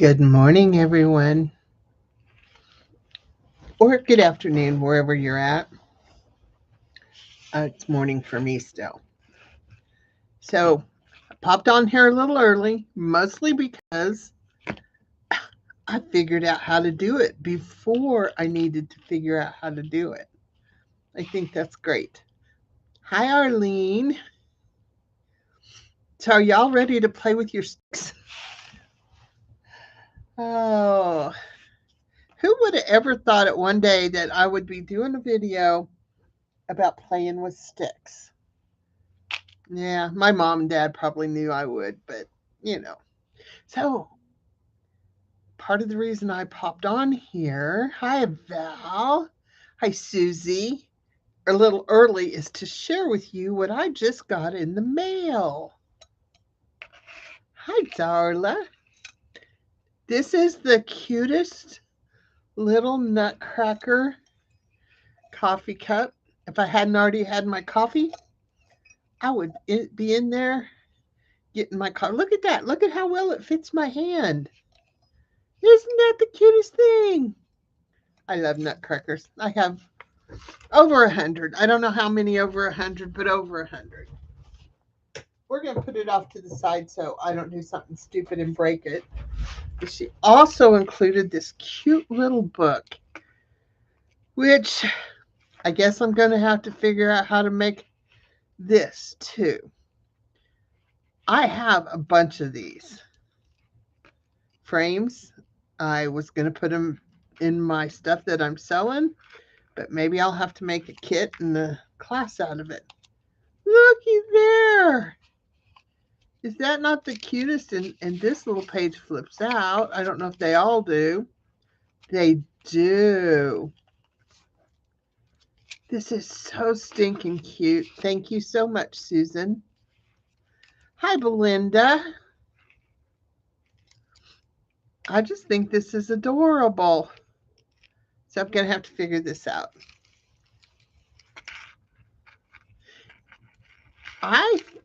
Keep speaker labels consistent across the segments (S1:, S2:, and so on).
S1: Good morning, everyone, or good afternoon, wherever you're at. It's morning for me still. So, I popped on here a little early, mostly because I figured out how to do it before I needed to figure out how to do it. I think that's great. Hi, Arlene. So, are y'all ready to play with your sticks? Oh, who would have ever thought it one day that I would be doing a video about playing with sticks? Yeah, my mom and dad probably knew I would, but you know. So, part of the reason I popped on here, hi Val, hi Susie, a little early is to share with you what I just got in the mail. Hi Darla. This is the cutest little nutcracker coffee cup. If I hadn't already had my coffee, I would be in there getting my coffee. Look at that. Look at how well it fits my hand. Isn't that the cutest thing? I love nutcrackers. I have over 100. I don't know how many over 100, but over 100. We're going to put it off to the side so I don't do something stupid and break it. But she also included this cute little book, which I guess I'm going to have to figure out how to make this too. I have a bunch of these frames. I was going to put them in my stuff that I'm selling, but maybe I'll have to make a kit and a class out of it. Looky there. Is that not the cutest? And this little page flips out. I don't know if they all do. They do. This is so stinking cute. Thank you so much, Susan. Hi, Belinda. I just think this is adorable. So I'm going to have to figure this out.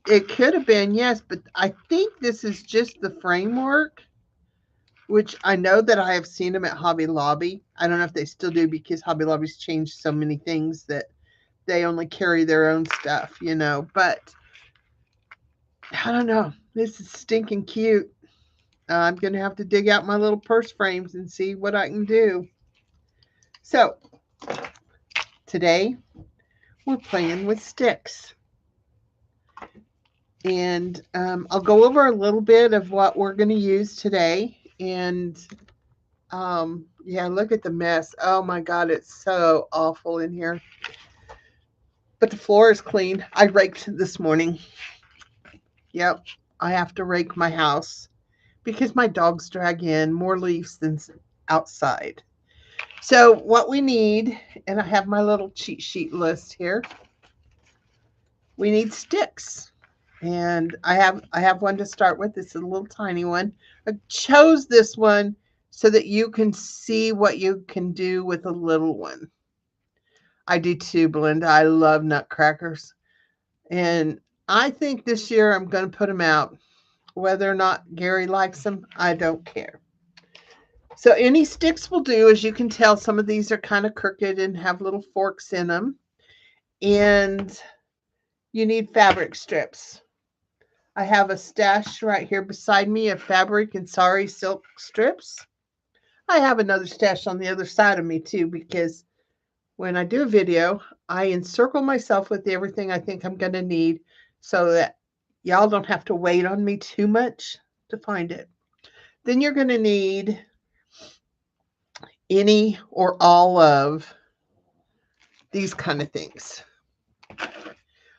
S1: It could have been, yes, but I think this is just the framework, which I know that I have seen them at Hobby Lobby. I don't know if they still do because Hobby Lobby's changed so many things that they only carry their own stuff, but I don't know. This is stinking cute. I'm going to have to dig out my little purse frames and see what I can do. So, today we're playing with sticks. And I'll go over a little bit of what we're going to use today. And yeah, look at the mess. Oh my God, it's so awful in here. But the floor is clean. I raked this morning. Yep, I have to rake my house because my dogs drag in more leaves than outside. So what we need, and I have my little cheat sheet list here. We need sticks. And I have one to start with. This is a little tiny one. I chose this one so that you can see what you can do with a little one. I do too, Belinda. I love nutcrackers. And I think this year I'm going to put them out. Whether or not Gary likes them, I don't care. So any sticks will do. As you can tell, some of these are kind of crooked and have little forks in them. And you need fabric strips. I have a stash right here beside me of fabric and sari silk strips. I have another stash on the other side of me too, because when I do a video, I encircle myself with everything I think I'm going to need so that y'all don't have to wait on me too much to find it. Then you're going to need any or all of these kind of things.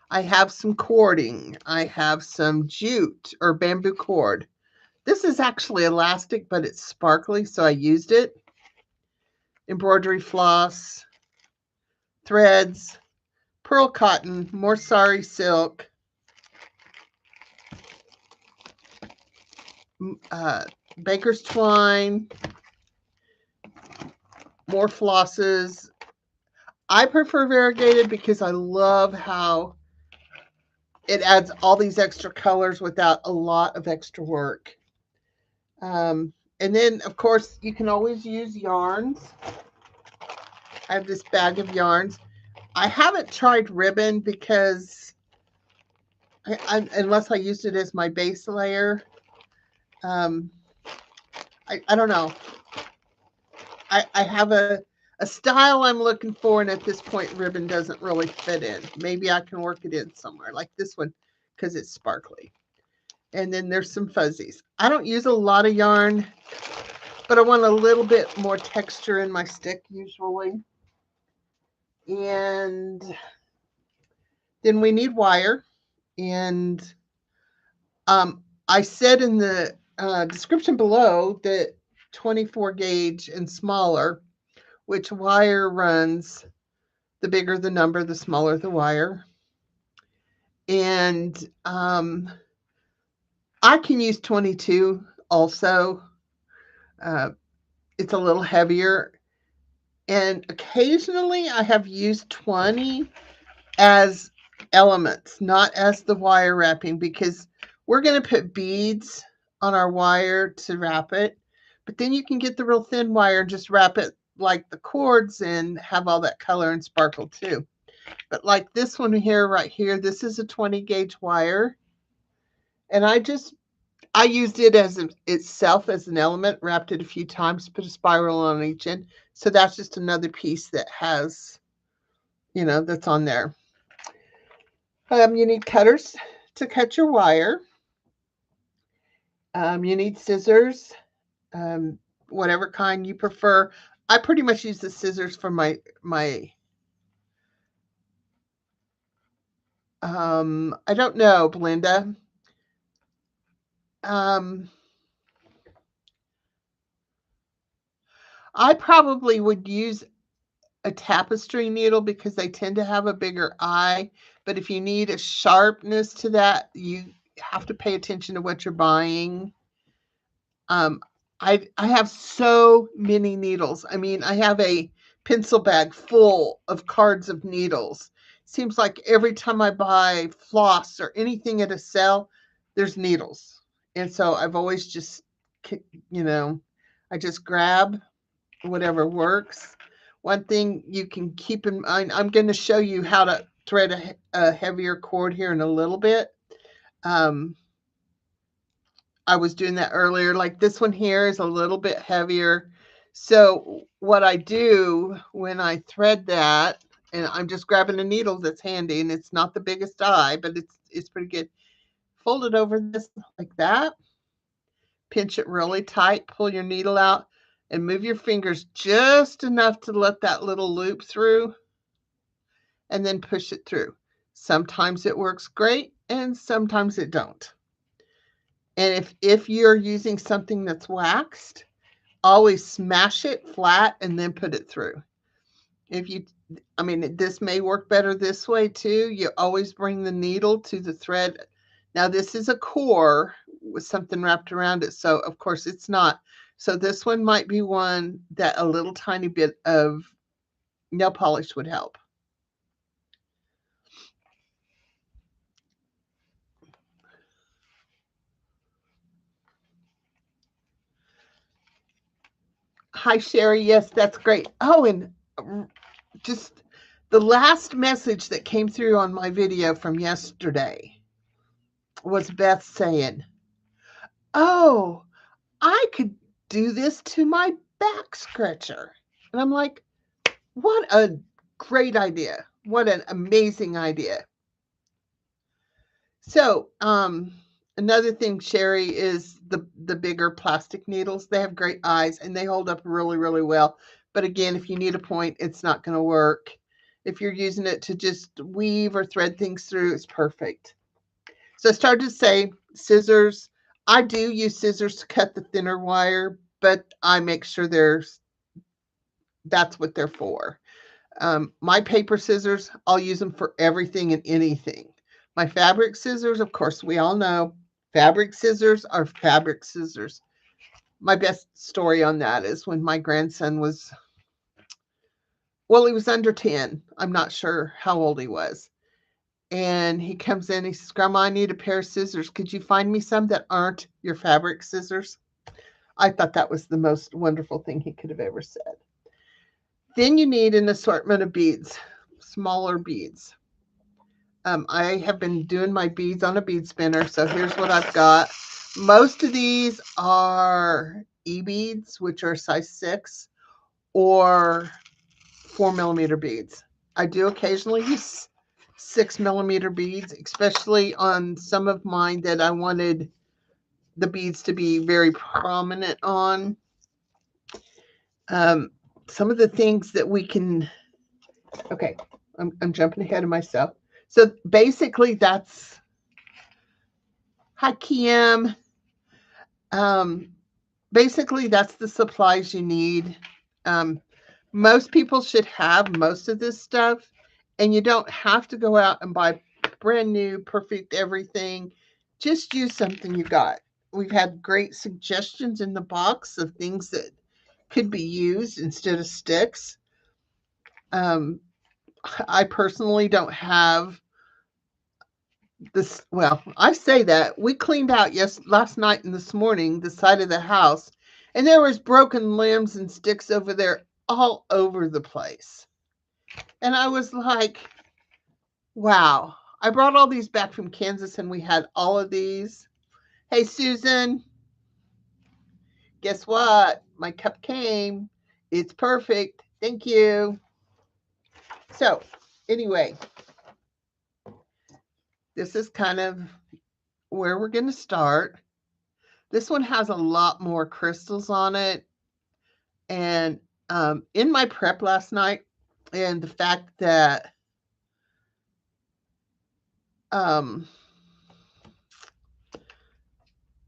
S1: I have some cording. I have some jute or bamboo cord. This is actually elastic, but it's sparkly, so I used it. Embroidery floss, threads, pearl cotton, more sari silk, baker's twine, more flosses. I prefer variegated because I love how it adds all these extra colors without a lot of extra work. And then, of course, you can always use yarns. I have this bag of yarns. I haven't tried ribbon because unless I used it as my base layer, um, I don't know. I have a style I'm looking for, and at this point, ribbon doesn't really fit in. Maybe I can work it in somewhere, like this one, because it's sparkly. And then there's some fuzzies. I don't use a lot of yarn, but I want a little bit more texture in my stick usually. And then we need wire. And I said in the description below that 24 gauge and smaller, which wire runs, the bigger the number, the smaller the wire. And I can use 22 also. Uh, it's a little heavier. And occasionally I have used 20 as elements, not as the wire wrapping, because we're going to put beads on our wire to wrap it. But then you can get the real thin wire and just wrap it like the cords and have all that color and sparkle too. But like this one here, right here, this is a 20 gauge wire. And I used it as itself as an element, wrapped it a few times, put a spiral on each end. So that's just another piece that has, that's on there. You need cutters to cut your wire. You need scissors, whatever kind you prefer. I pretty much use the scissors for my I don't know, Belinda. I probably would use a tapestry needle because they tend to have a bigger eye. But if you need a sharpness to that, you have to pay attention to what you're buying. I have so many needles. I mean, I have a pencil bag full of cards of needles. Seems like every time I buy floss or anything at a sale, there's needles. And so I've always just, I just grab whatever works. One thing you can keep in mind, I'm going to show you how to thread a heavier cord here in a little bit. I was doing that earlier. Like this one here is a little bit heavier. So what I do when I thread that, and I'm just grabbing a needle that's handy, and it's not the biggest eye, but it's pretty good. Fold it over this like that. Pinch it really tight. Pull your needle out and move your fingers just enough to let that little loop through, and then push it through. Sometimes it works great, and sometimes it don't. And if you're using something that's waxed, always smash it flat and then put it through. This may work better this way too. You always bring the needle to the thread. Now this is a core with something wrapped around it, so of course it's not. So this one might be one that a little tiny bit of nail polish would help. Hi, Sherry. Yes, that's great. Oh, and just the last message that came through on my video from yesterday was Beth saying, "Oh, I could do this to my back scratcher." And I'm like, what a great idea. What an amazing idea. So, another thing, Sherry, is the bigger plastic needles. They have great eyes and they hold up really, really well. But again, if you need a point, it's not going to work. If you're using it to just weave or thread things through, it's perfect. So I started to say scissors. I do use scissors to cut the thinner wire, but I make sure that's what they're for. My paper scissors, I'll use them for everything and anything. My fabric scissors, of course, we all know fabric scissors are fabric scissors. My best story on that is when my grandson was, he was under 10. I'm not sure how old he was. And he comes in, he says, "Grandma, I need a pair of scissors. Could you find me some that aren't your fabric scissors?" I thought that was the most wonderful thing he could have ever said. Then you need an assortment of beads, smaller beads. I have been doing my beads on a bead spinner, so here's what I've got. Most of these are e-beads, which are size 6, or 4mm beads. I do occasionally use 6mm beads, especially on some of mine that I wanted the beads to be very prominent on. Um, some of the things that we can, okay, I'm jumping ahead of myself. So basically that's, hi Kim. Um, Basically that's the supplies you need. Um, most people should have most of this stuff, and you don't have to go out and buy brand new, perfect everything. Just use something you got. We've had great suggestions in the box of things that could be used instead of sticks. Um, I personally don't have this. Well, I say that we cleaned out last night and this morning the side of the house, and there was broken limbs and sticks over there all over the place. And I was like, wow. I brought all these back from Kansas and we had all of these. Hey, Susan, guess what? My cup came. It's perfect. Thank you. So, anyway, this is kind of where we're going to start. This one has a lot more crystals on it. And in my prep last night, and the fact that um,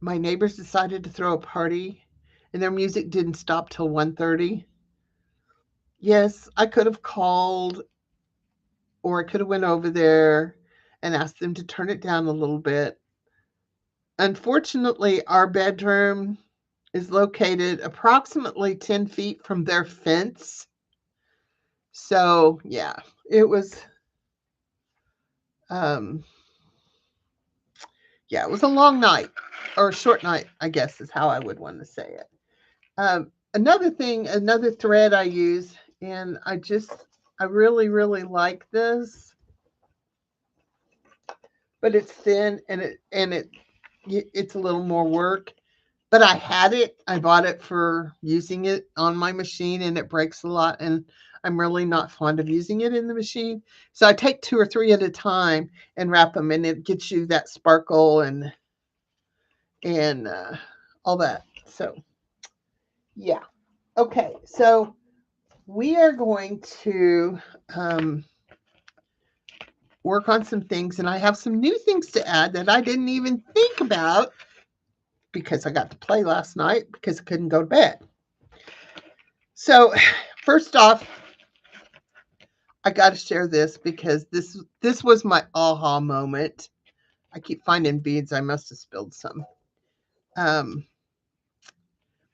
S1: my neighbors decided to throw a party and their music didn't stop till 1:30. Yes, I could have called, or I could have went over there and asked them to turn it down a little bit. Unfortunately, our bedroom is located approximately 10 feet from their fence. So, yeah, it was um it was a long night, or a short night, I guess is how I would want to say it. Another thread I use, and I really, really like this, but it's thin and it's a little more work. But I had it. I bought it for using it on my machine, and it breaks a lot. And I'm really not fond of using it in the machine. So I take 2 or 3 at a time and wrap them, and it gets you that sparkle and all that. So yeah. Okay. So we are going to work on some things, and I have some new things to add that I didn't even think about because I got to play last night because I couldn't go to bed. So, first off, I got to share this because this was my aha moment. I keep finding beads. I must have spilled some. Um,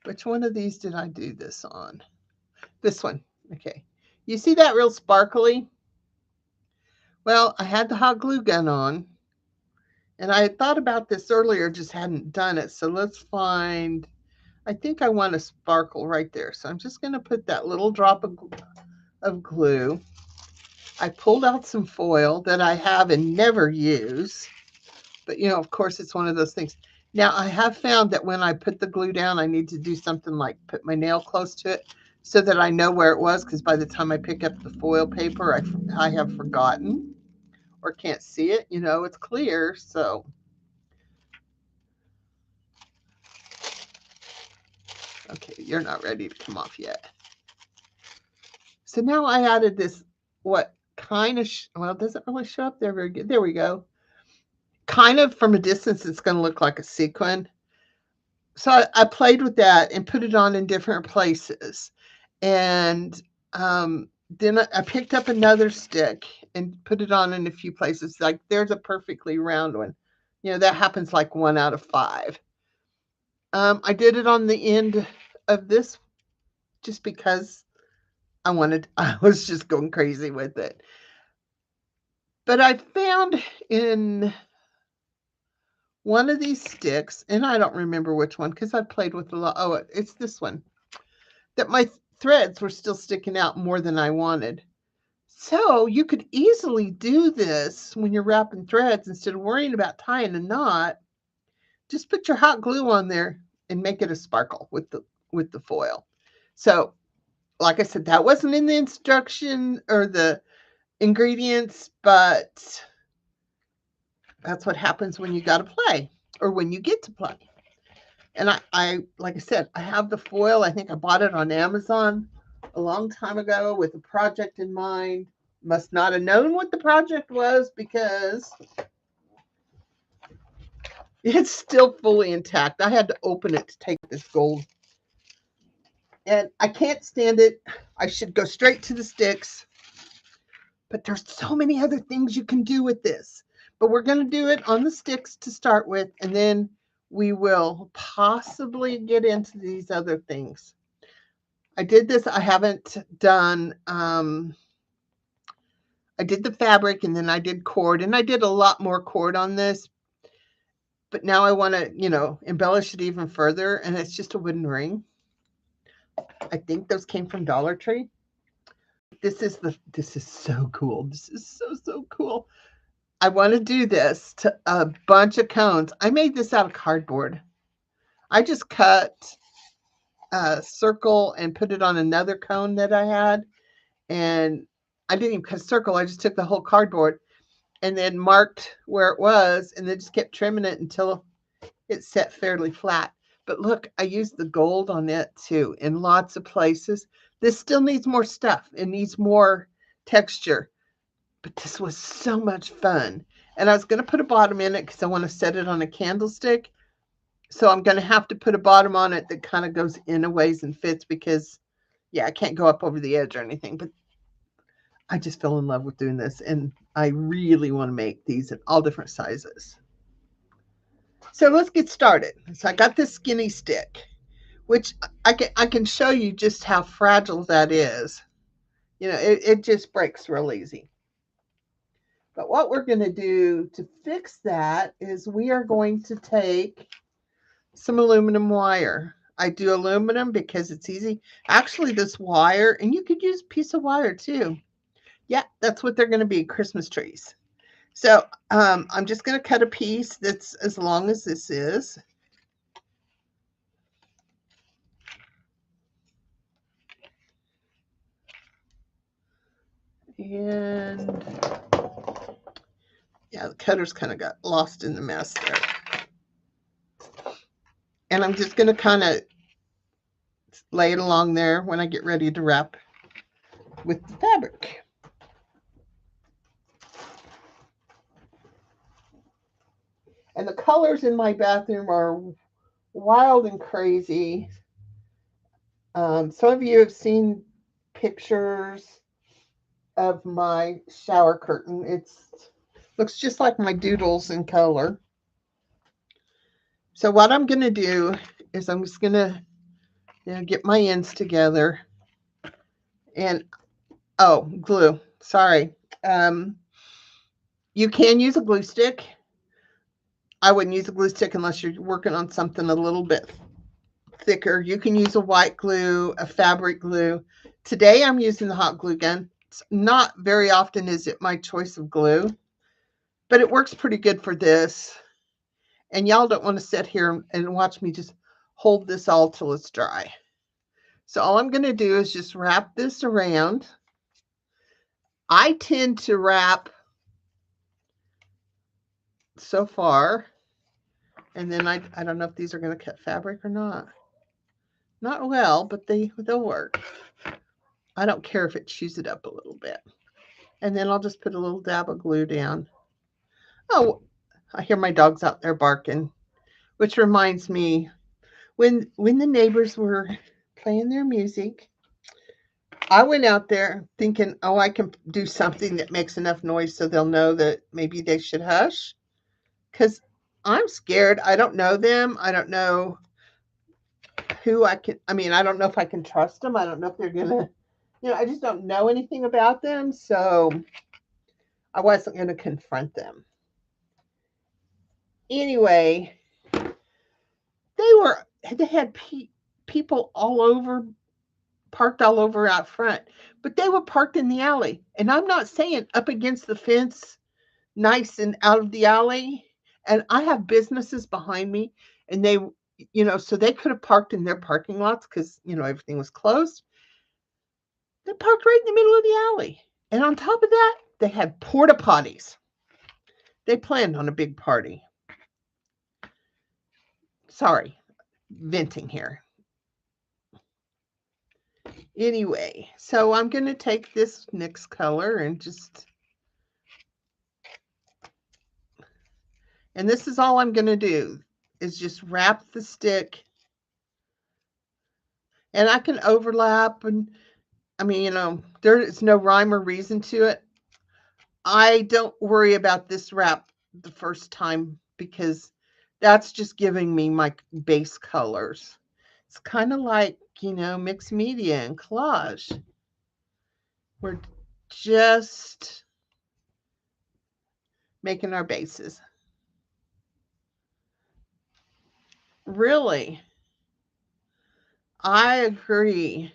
S1: which one of these did I do this on? This one. Okay. You see that real sparkly? Well, I had the hot glue gun on, and I had thought about this earlier, just hadn't done it. So let's find, I think I want a sparkle right there. So I'm just going to put that little drop of glue. I pulled out some foil that I have and never use. But, of course, it's one of those things. Now, I have found that when I put the glue down, I need to do something like put my nail close to it so that I know where it was, because by the time I pick up the foil paper, I have forgotten or can't see it. It's clear. So, okay, you're not ready to come off yet. So now I added this, what kind of, well, it doesn't really show up there very good. There we go. Kind of from a distance, it's going to look like a sequin. So I played with that and put it on in different places. And then I picked up another stick and put it on in a few places. Like there's a perfectly round one. That happens like 1 out of 5. I did it on the end of this just because I was just going crazy with it. But I found in one of these sticks, and I don't remember which one because I've played with a lot. Oh, it's this one, that my threads were still sticking out more than I wanted. So you could easily do this when you're wrapping threads instead of worrying about tying a knot. Just put your hot glue on there and make it a sparkle with the foil. So, like I said, that wasn't in the instruction or the ingredients, but that's what happens when you got to play or when you get to play. And I, like I said, I have the foil. I think I bought it on Amazon a long time ago with a project in mind. Must not have known what the project was because it's still fully intact. I had to open it to take this gold. And I can't stand it. I should go straight to the sticks. But there's so many other things you can do with this. But we're going to do it on the sticks to start with, and then we will possibly get into these other things. I did this. I haven't done, I did the fabric and then I did cord, and I did a lot more cord on this. But now I want to, embellish it even further, and it's just a wooden ring. I think those came from Dollar Tree. This is so cool. This is so cool. I want to do this to a bunch of cones. I made this out of cardboard. I just cut a circle and put it on another cone that I had. And I didn't even cut a circle. I just took the whole cardboard and then marked where it was and then just kept trimming it until it set fairly flat. But look, I used the gold on it too in lots of places. This still needs more stuff. It needs more texture. But this was so much fun. And I was going to put a bottom in it because I want to set it on a candlestick. So I'm going to have to put a bottom on it that kind of goes in a ways and fits because, yeah, I can't go up over the edge or anything. But I just fell in love with doing this. And I really want to make these in all different sizes. So let's get started. So I got this skinny stick, which I can show you just how fragile that is. It just breaks real easy. But what we're going to do to fix that is we are going to take some aluminum wire. I do aluminum because it's easy. Actually, this wire, and you could use a piece of wire too. Yeah, that's what they're going to be, Christmas trees. So I'm just going to cut a piece that's as long as this is. And yeah, the cutter's kind of got lost in the mess there. And I'm just going to kind of lay it along there when I get ready to wrap with the fabric. And the colors in my bathroom are wild and crazy. Some of you have seen pictures of my shower curtain. It looks just like my doodles in color. So what I'm going to do is I'm just going to get my ends together. And, oh, glue. Sorry. You can use a glue stick. I wouldn't use a glue stick unless you're working on something a little bit thicker. You can use a white glue, a fabric glue. Today I'm using the hot glue gun. It's not very often is it my choice of glue, but it works pretty good for this. And y'all don't want to sit here and watch me just hold this all till it's dry. So all I'm going to do is just wrap this around. I tend to wrap so far, and then I don't know if these are going to cut fabric or not. Not well, but they'll work. I don't care if it chews it up a little bit. And then I'll just put a little dab of glue down. Oh, I hear my dogs out there barking, which reminds me when the neighbors were playing their music, I went out there thinking, oh, I can do something that makes enough noise so they'll know that maybe they should hush. Because I'm scared. I don't know them. I don't know who I don't know if I can trust them. I don't know if they're going to, I just don't know anything about them. So I wasn't going to confront them. Anyway, they had people all over, parked all over out front, but they were parked in the alley. And I'm not saying up against the fence, nice and out of the alley. And I have businesses behind me, and so they could have parked in their parking lots because, everything was closed. They parked right in the middle of the alley. And on top of that, they had porta potties. They planned on a big party. Sorry, venting here. Anyway, so I'm going to take this next color and this is all I'm going to do is just wrap the stick, and I can overlap, and I mean, there is no rhyme or reason to it. I don't worry about this wrap the first time because that's just giving me my base colors. It's kind of like, mixed media and collage. We're just making our bases. Really, I agree.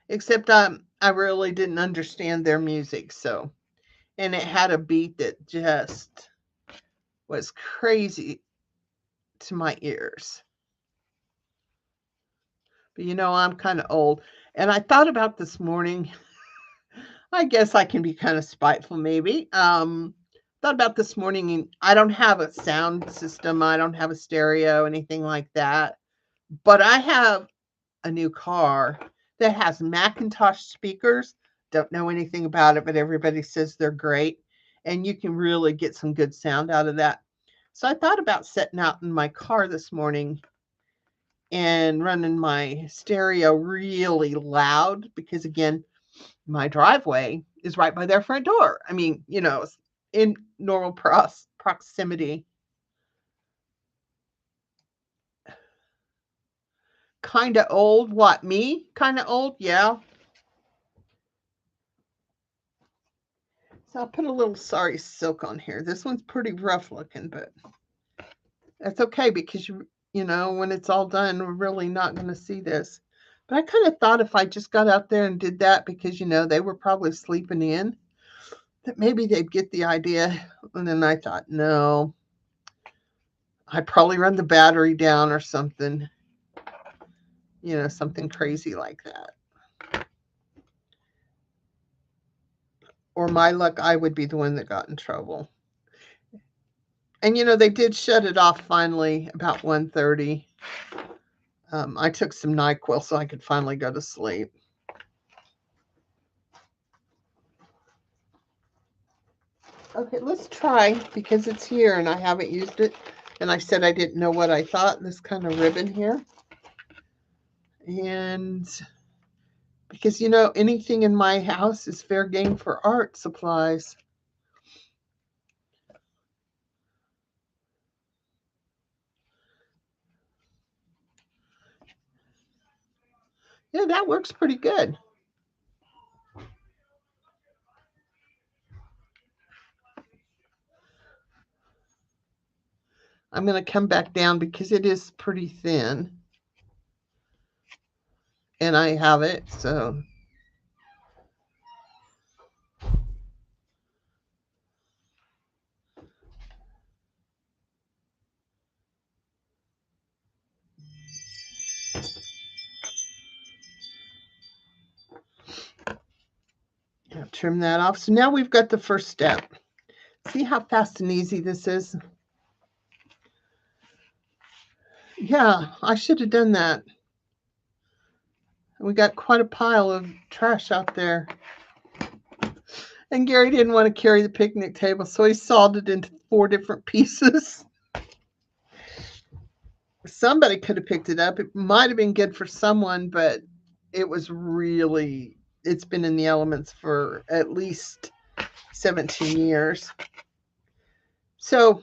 S1: Except I really didn't understand their music, and it had a beat that just was crazy to my ears. But I'm kind of old, and I thought about this morning. I guess I can be kind of spiteful, maybe. Thought about this morning, and I don't have a sound system. I don't have a stereo, anything like that. But I have a new car that has Macintosh speakers. Don't know anything about it, but everybody says they're great. And you can really get some good sound out of that. So I thought about setting out in my car this morning and running my stereo really loud because, again, my driveway is right by their front door. I mean, in normal proximity. Kind of old. What, me? Kind of old? Yeah. So I'll put a little Sorry Silk on here. This one's pretty rough looking, but that's okay because when it's all done, we're really not going to see this. But I kind of thought if I just got out there and did that because, they were probably sleeping in, that maybe they'd get the idea. And then I thought, no, I'd probably run the battery down or something, something crazy like that. Or my luck, I would be the one that got in trouble. And they did shut it off finally about 1:30. I took some NyQuil so I could finally go to sleep. Okay, let's try, because it's here and I haven't used it. And I said I didn't know what I thought, this kind of ribbon here. And because, anything in my house is fair game for art supplies. Yeah, that works pretty good. I'm going to come back down because it is pretty thin. And I have it, so. I'll trim that off. So now we've got the first step. See how fast and easy this is? Yeah, I should have done that. We got quite a pile of trash out there. And Gary didn't want to carry the picnic table, so he sawed it into 4 different pieces. Somebody could have picked it up. It might have been good for someone, but it's been in the elements for at least 17 years. So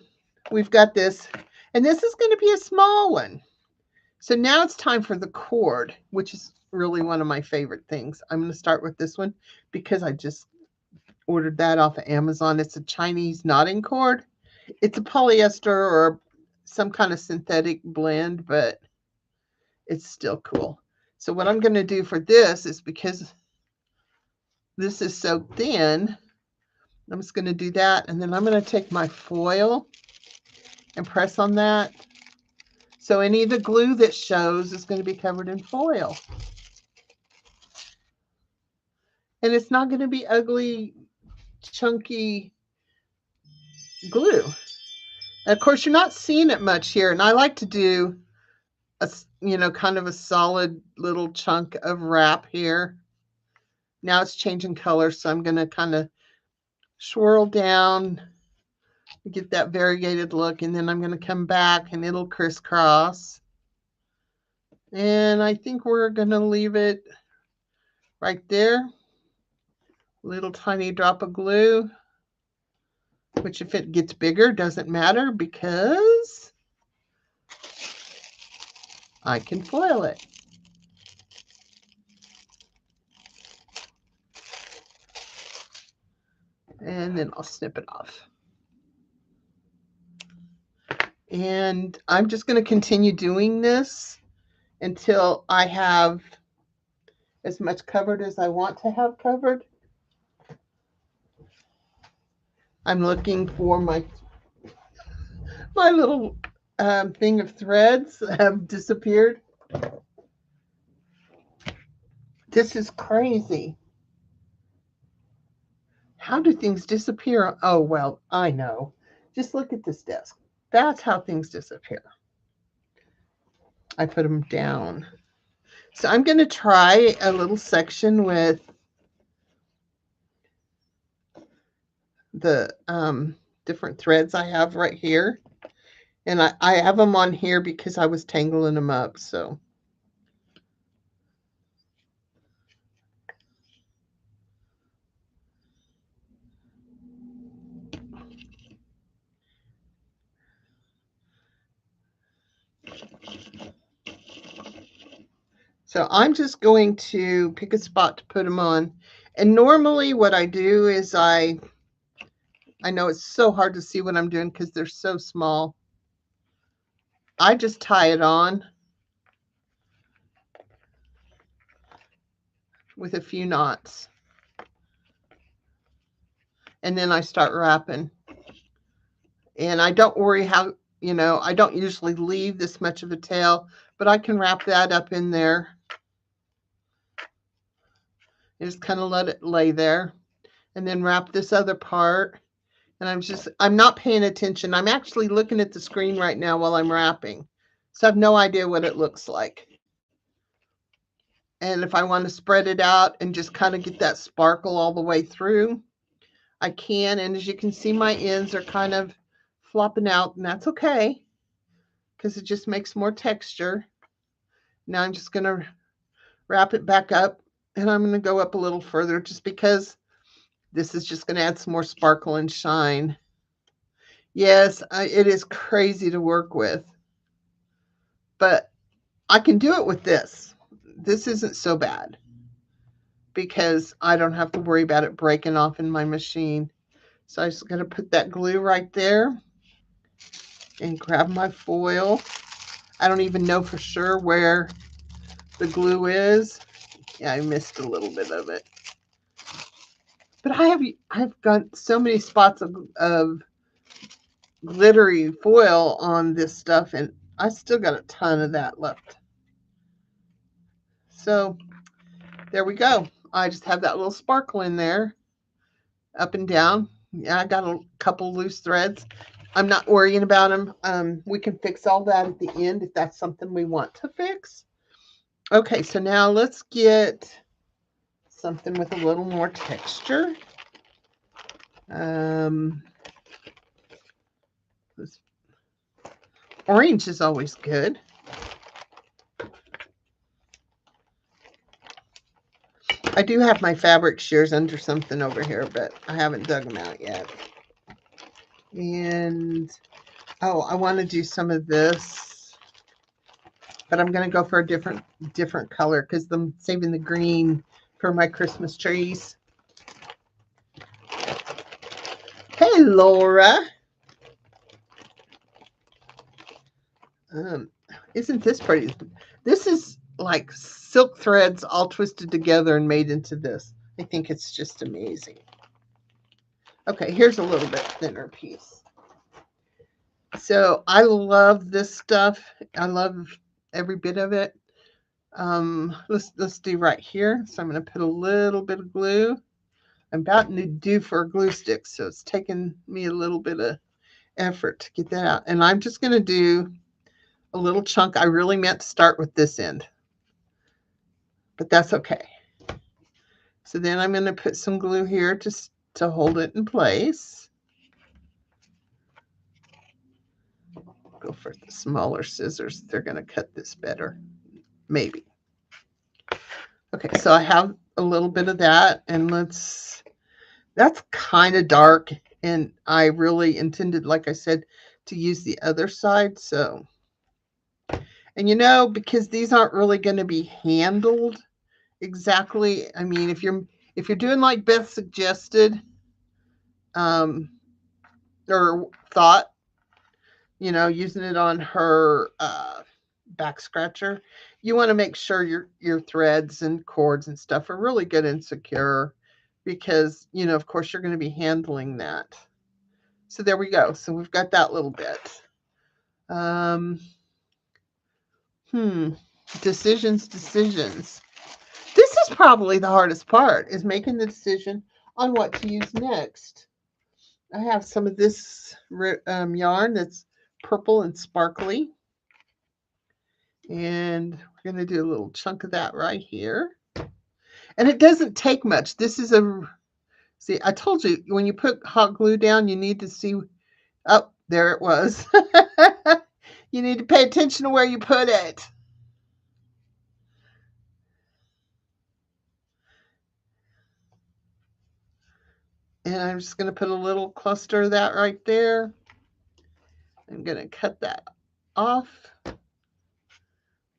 S1: we've got this, and this is going to be a small one. So now it's time for the cord, which is really one of my favorite things. I'm going to start with this one because I just ordered that off of Amazon. It's a Chinese knotting cord. It's a polyester or some kind of synthetic blend, but it's still cool. So what I'm going to do for this is, because this is so thin, I'm just going to do that. And then I'm going to take my foil and press on that. So any of the glue that shows is going to be covered in foil. And it's not going to be ugly, chunky glue. And of course, you're not seeing it much here. And I like to do a, kind of a solid little chunk of wrap here. Now it's changing color, so I'm going to kind of swirl down, get that variegated look, and then I'm going to come back and it'll crisscross. And I think we're going to leave it right there. Little tiny drop of glue, which if it gets bigger doesn't matter because I can foil it. And then I'll snip it off. And I'm just going to continue doing this until I have as much covered as I want to have covered. I'm looking for my little thing of threads have disappeared. This is crazy. How do things disappear? Oh, well, I know. Just look at this desk. That's how things disappear. I put them down. So I'm going to try a little section with the different threads I have right here. And I have them on here because I was tangling them up. So I'm just going to pick a spot to put them on. And normally what I do is I know it's so hard to see what I'm doing because they're so small. I just tie it on with a few knots. And then I start wrapping. And I don't worry how, I don't usually leave this much of a tail, but I can wrap that up in there. And just kind of let it lay there. And then wrap this other part. And I'm not paying attention. I'm actually looking at the screen right now while I'm wrapping. So I have no idea what it looks like. And if I want to spread it out and just kind of get that sparkle all the way through, I can. And as you can see, my ends are kind of flopping out, and that's okay because it just makes more texture. Now I'm just going to wrap it back up, and I'm going to go up a little further just because this is just going to add some more sparkle and shine. Yes, it is crazy to work with, but I can do it with this. This isn't so bad because I don't have to worry about it breaking off in my machine. So I'm just going to put that glue right there and grab my foil. I don't even know for sure where the glue is. Yeah, I missed a little bit of it. But I've got so many spots of glittery foil on this stuff, and I still got a ton of that left. So there we go. I just have that little sparkle in there, up and down. Yeah, I got a couple loose threads. I'm not worrying about them. We can fix all that at the end if that's something we want to fix. Okay, so now let's get something with a little more texture. This orange is always good. I do have my fabric shears under something over here, but I haven't dug them out yet. And, oh, I want to do some of this, but I'm going to go for a different color because I'm saving the green for my Christmas trees. Hey, Laura. Um, isn't this pretty? This is like silk threads all twisted together and made into this. I think it's just amazing. Okay, here's a little bit thinner piece. So I love this stuff. I love every bit of it. Let's do right here. So I'm going to put a little bit of glue. I'm about to do for a glue stick, so it's taking me a little bit of effort to get that out. And I'm just going to do a little chunk. I really meant to start with this end, but that's okay. So then I'm going to put some glue here to hold it in place. Go for the smaller scissors. They're going to cut this better, maybe. Okay, so I have a little bit of that, and that's kind of dark, and I really intended, like I said, to use the other side. So, and because these aren't really going to be handled exactly. I mean, if you're doing like Beth suggested, or thought, using it on her back scratcher, you want to make sure your threads and cords and stuff are really good and secure, because of course you're going to be handling that. So there we go. So we've got that little bit. Decisions. This is probably the hardest part, is making the decision on what to use next. I have some of this yarn that's purple and sparkly. And we're going to do a little chunk of that right here. And it doesn't take much. This is see, I told you, when you put hot glue down, you need to see, oh, there it was. You need to pay attention to where you put it. And I'm just going to put a little cluster of that right there. I'm going to cut that off.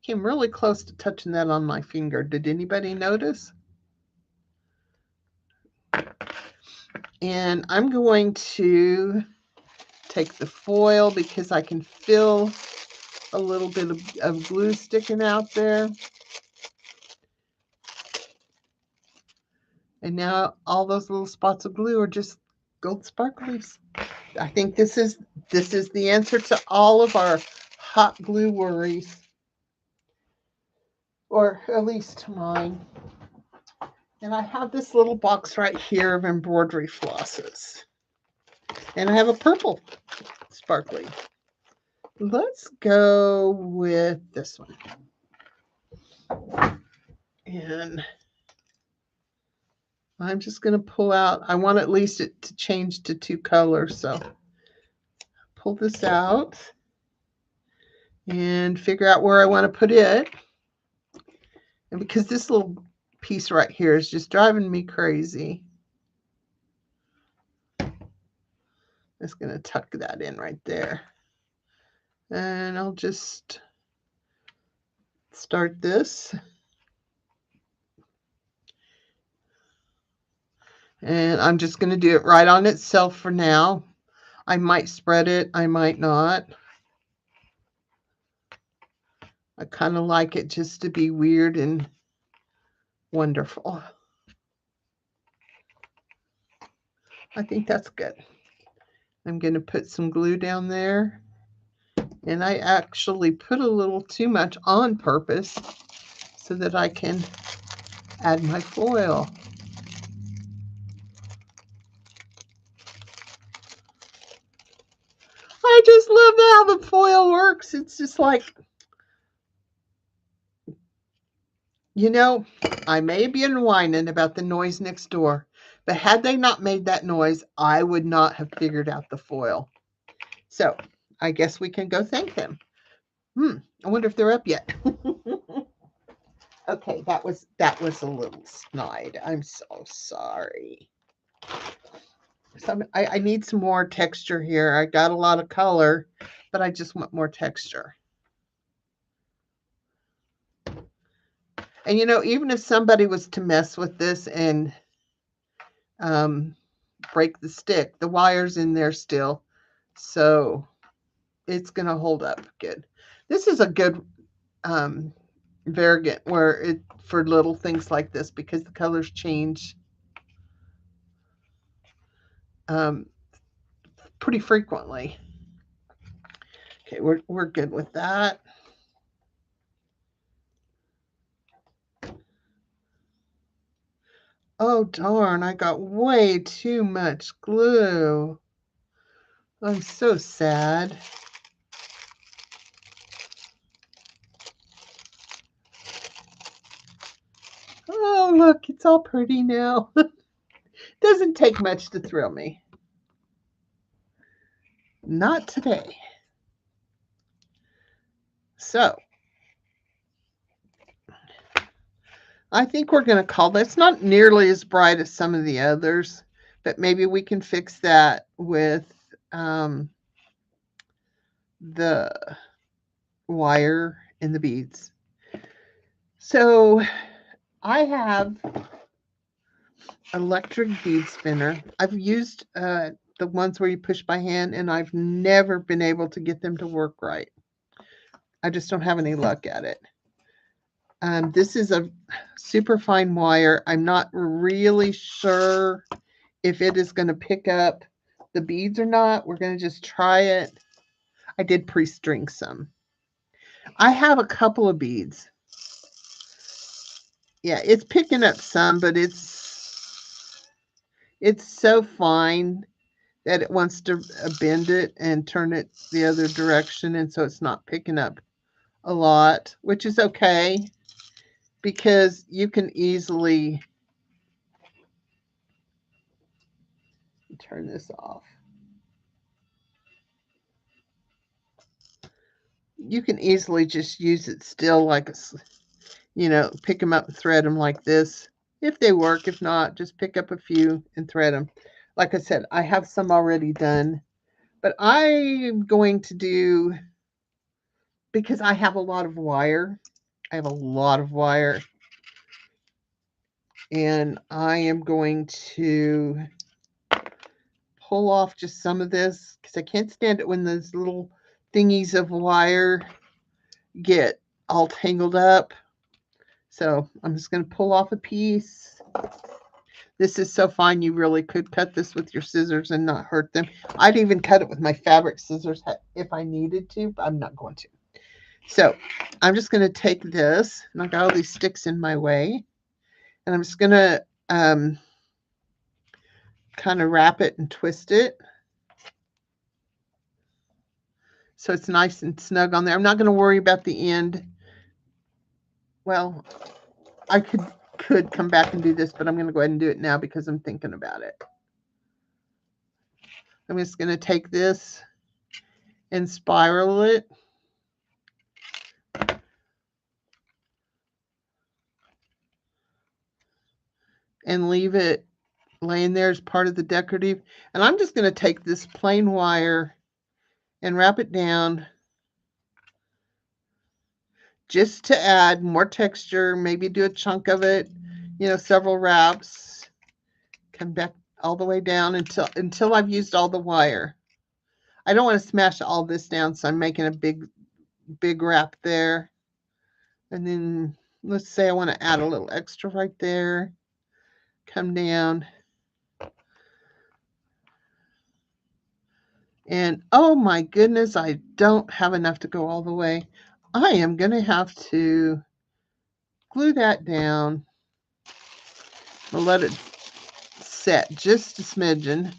S1: Came really close to touching that on my finger. Did anybody notice? And I'm going to take the foil, because I can feel a little bit of glue sticking out there. And now all those little spots of glue are just gold sparklies. I think this is the answer to all of our hot glue worries, or at least mine. And I have this little box right here of embroidery flosses. And I have a purple sparkly. Let's go with this one. And I'm just going to pull out, I want at least it to change to 2 colors. So pull this out and figure out where I want to put it. And because this little piece right here is just driving me crazy, I'm just going to tuck that in right there. And I'll just start this. And I'm just going to do it right on itself for now. I might spread it, I might not. I kind of like it just to be weird and wonderful. I think that's good. I'm going to put some glue down there. And I actually put a little too much on purpose so that I can add my foil. I just love how the foil works. It's just like, I may have been whining about the noise next door, but had they not made that noise, I would not have figured out the foil. So I guess we can go thank them. I wonder if they're up yet. Okay, that was a little snide. I'm so sorry. So I need some more texture here. I got a lot of color, but I just want more texture. And even if somebody was to mess with this and break the stick, the wire's in there still. So it's going to hold up good. This is a good variegate where it for little things like this because the colors change um, pretty frequently. Okay, we're good with that. Oh darn, I got way too much glue. I'm so sad. Oh, look, it's all pretty now. Doesn't take much to thrill me. Not today. So, I think we're going to call this not nearly as bright as some of the others, but maybe we can fix that with the wire and the beads. So, I have electric bead spinner. I've used the ones where you push by hand, and I've never been able to get them to work right. I just don't have any luck at it. This is a super fine wire. I'm not really sure if it is going to pick up the beads or not. We're going to just try it. I did pre-string some. I have a couple of beads. Yeah, it's picking up some, but it's so fine that it wants to bend it and turn it the other direction, and so it's not picking up a lot, which is okay because you can easily turn this off. You can easily just use it still like a, pick them up and thread them like this. If they work, if not, just pick up a few and thread them. Like I said, I have some already done, but I'm going to do, because I have a lot of wire, and I am going to pull off just some of this because I can't stand it when those little thingies of wire get all tangled up. So I'm just going to pull off a piece. This is so fine, you really could cut this with your scissors and not hurt them. I'd even cut it with my fabric scissors if I needed to, but I'm not going to. So I'm just going to take this, and I got all these sticks in my way, and I'm just going to kind of wrap it and twist it so it's nice and snug on there. I'm not going to worry about the end. Well, I could come back and do this, but I'm going to go ahead and do it now because I'm thinking about it. I'm just going to take this and spiral it. And leave it laying there as part of the decorative. And I'm just going to take this plain wire and wrap it down just to add more texture, maybe do a chunk of it, several wraps. Come back all the way down until I've used all the wire. I don't want to smash all this down, so I'm making a big wrap there. And then let's say I want to add a little extra right there. Come down. And oh my goodness, I don't have enough to go all the way. I am going to have to glue that down. I'll let it set just a smidgen.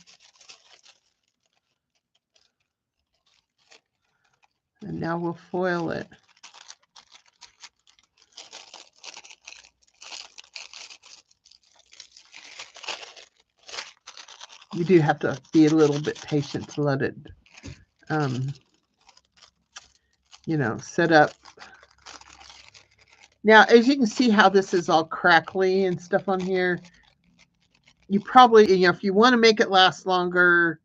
S1: And now we'll foil it. You do have to be a little bit patient to let it, set up. Now, as you can see how this is all crackly and stuff on here, you probably, if you want to make it last longer,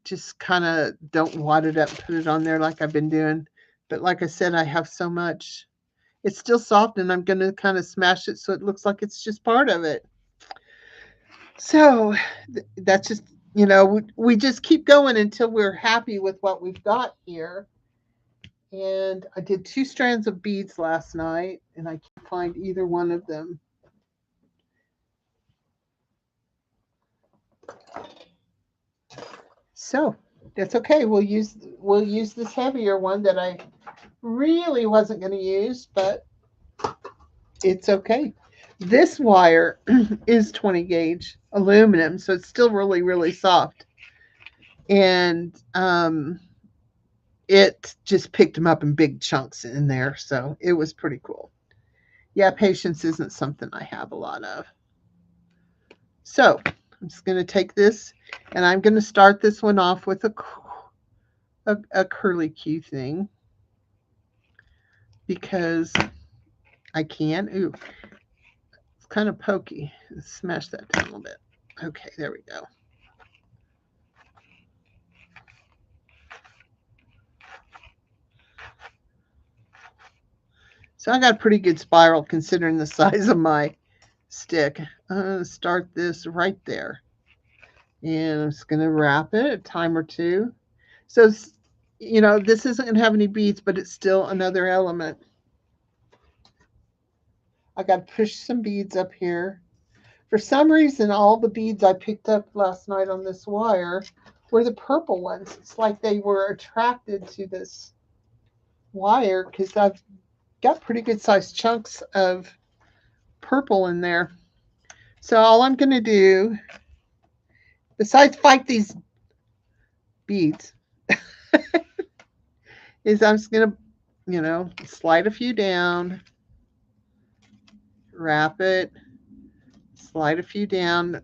S1: just kind of don't wad it up and put it on there like I've been doing. But like I said, I have so much. It's still soft, and I'm going to kind of smash it so it looks like it's just part of it. So that's just you know, we just keep going until we're happy with what we've got here. And I did 2 strands of beads last night, and I can't find either one of them. So that's okay. We'll use this heavier one that I really wasn't going to use, but it's okay. This wire is 20 gauge aluminum, so it's still really, really soft. And it just picked them up in big chunks in there, so it was pretty cool. Yeah, patience isn't something I have a lot of. So I'm just going to take this, and I'm going to start this one off with a curly Q thing because I can. Ooh, it's kind of pokey. Let's smash that down a little bit. Okay, there we go. So I got a pretty good spiral considering the size of my stick. I'm going to start this right there. And I'm just going to wrap it a time or two. So, this isn't going to have any beads, but it's still another element. I got to push some beads up here. For some reason, all the beads I picked up last night on this wire were the purple ones. It's like they were attracted to this wire because I've got pretty good sized chunks of purple in there. So all I'm going to do, besides fight these beads, is I'm just going to, slide a few down, wrap it, slide a few down,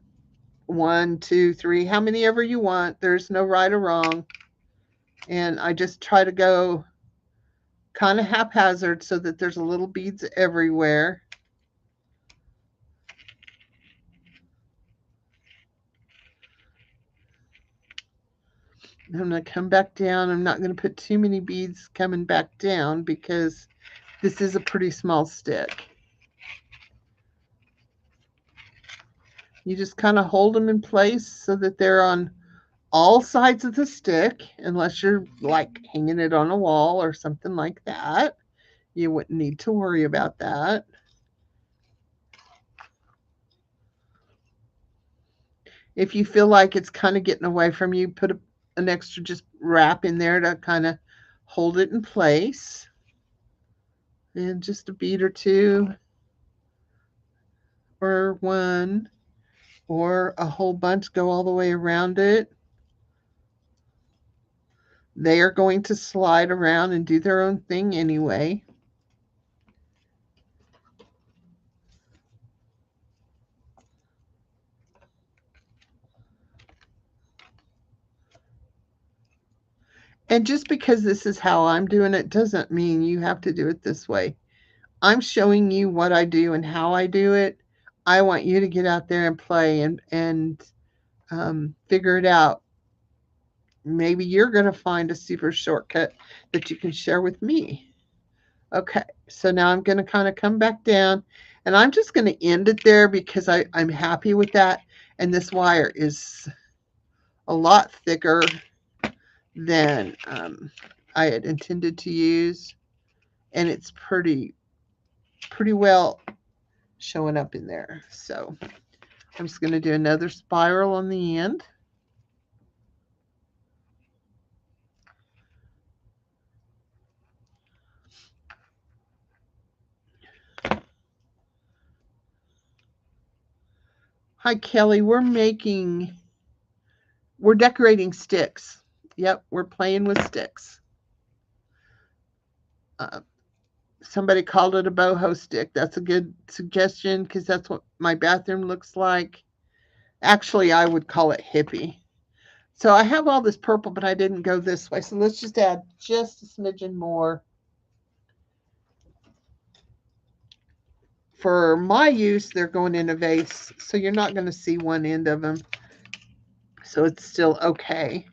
S1: 1, 2, 3, how many ever you want. There's no right or wrong. And I just try to go kind of haphazard so that there's a little beads everywhere. I'm going to come back down. I'm not going to put too many beads coming back down because this is a pretty small stick. You just kind of hold them in place so that they're on all sides of the stick, unless you're like hanging it on a wall or something like that. You wouldn't need to worry about that. If you feel like it's kind of getting away from you, put an extra just wrap in there to kind of hold it in place. And just a bead or two, or one, or a whole bunch go all the way around it. They are going to slide around and do their own thing anyway. And just because this is how I'm doing it doesn't mean you have to do it this way. I'm showing you what I do and how I do it. I want you to get out there and play and figure it out. Maybe you're going to find a super shortcut that you can share with me. Okay, so now I'm going to kind of come back down, and I'm just going to end it there because I'm happy with that. And this wire is a lot thicker than I had intended to use, and it's pretty well showing up in there. So I'm just going to do another spiral on the end. Hi, Kelly. We're decorating sticks. Yep, we're playing with sticks. Uh, Somebody called it a boho stick. That's a good suggestion because that's what my bathroom looks like. Actually, I would call it hippie. So I have all this purple, but I didn't go this way. So let's just add just a smidgen more. For my use, they're going in a vase, so you're not going to see one end of them. So it's still okay.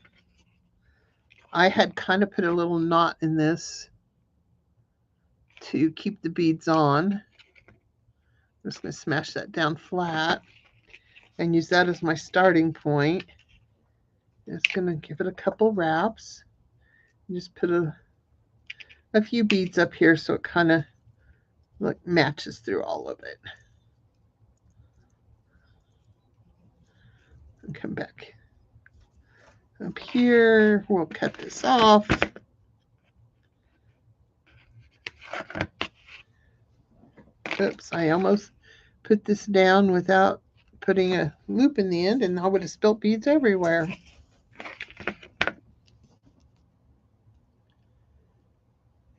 S1: I had kind of put a little knot in this to keep the beads on. I'm just going to smash that down flat and use that as my starting point. Just gonna give it a couple wraps. Just put a few beads up here so it kind of like matches through all of it. And come back up here. We'll cut this off. Oops, I almost put this down without putting a loop in the end, and I would have spilt beads everywhere.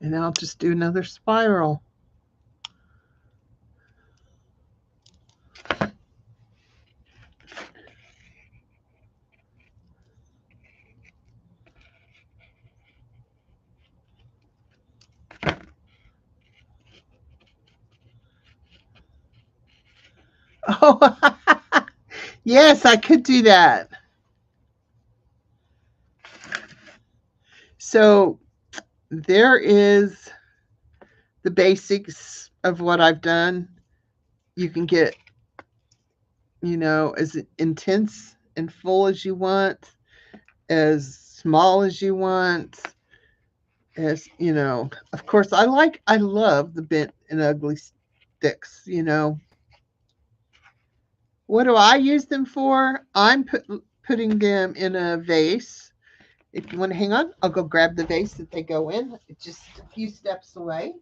S1: And I'll just do another spiral. Oh, yes, I could do that. So there is the basics of what I've done. You can get, as intense and full as you want, as small as you want, as, of course, I love the bent and ugly sticks. What do I use them for? I'm putting them in a vase. If you want to hang on, I'll go grab the vase that they go in. It's just a few steps away.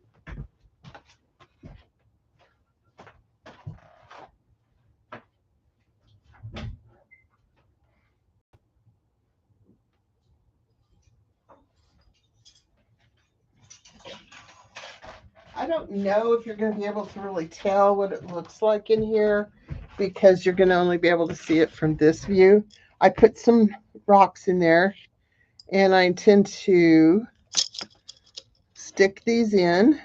S1: I don't know if you're going to be able to really tell what it looks like in here because you're going to only be able to see it from this view. I put some rocks in there and I intend to stick these in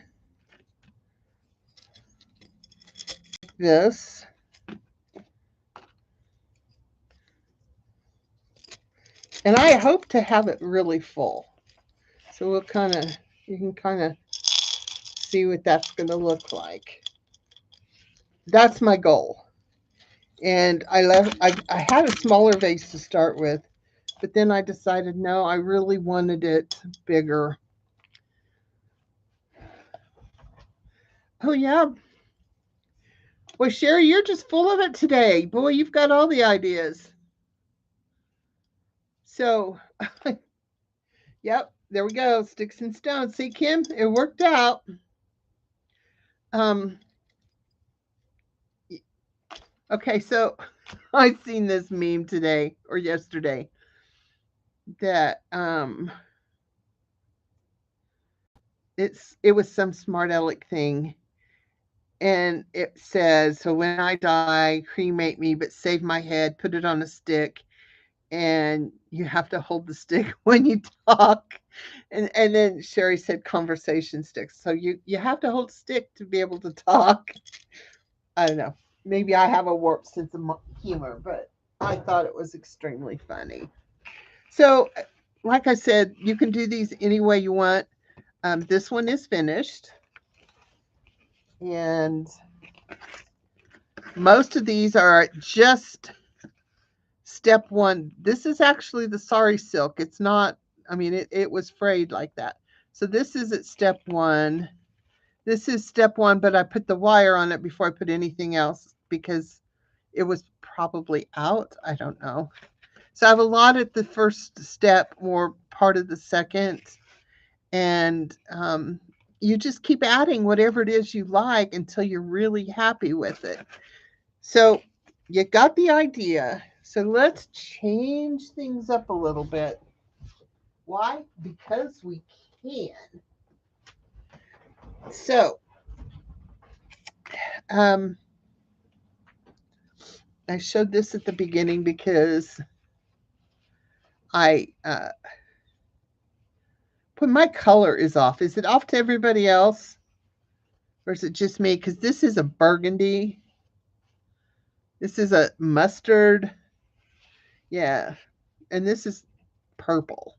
S1: like this. And I hope to have it really full. So you can kind of see what that's going to look like. That's my goal. And I had a smaller vase to start with, but then I decided no, I really wanted it bigger. Oh yeah. Well, Sherry, you're just full of it today. Boy, you've got all the ideas. So, yep, there we go. Sticks and stones. See, Kim, it worked out. Um, okay, so I seen this meme today or yesterday that it was some smart aleck thing, and it says, so when I die, cremate me, but save my head, put it on a stick, and you have to hold the stick when you talk. And then Sherry said conversation sticks. So you have to hold stick to be able to talk. I don't know. Maybe I have a warped sense of humor, but I thought it was extremely funny. So, like I said, you can do these any way you want. This one is finished. And most of these are just step one. This is actually the sari silk. It's not, I mean, it was frayed like that. So this is at step one. This is step one, but I put the wire on it before I put anything else because it was probably out. I don't know. So I have a lot at the first step or part of the second. And you just keep adding whatever it is you like until you're really happy with it. So you got the idea. So let's change things up a little bit. Why? Because we can. So, I showed this at the beginning because when my color is off, is it off to everybody else? Or is it just me? Because this is a burgundy. This is a mustard. Yeah. And this is purple.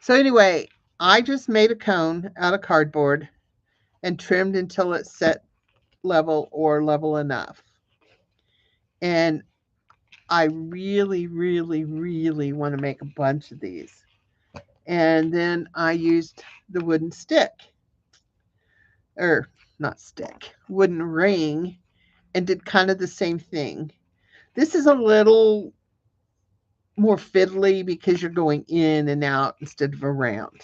S1: So anyway, I just made a cone out of cardboard and trimmed until it's set level or level enough. And I really, really, really want to make a bunch of these. And then I used the wooden stick, or not stick, wooden ring, and did kind of the same thing. This is a little more fiddly because you're going in and out instead of around.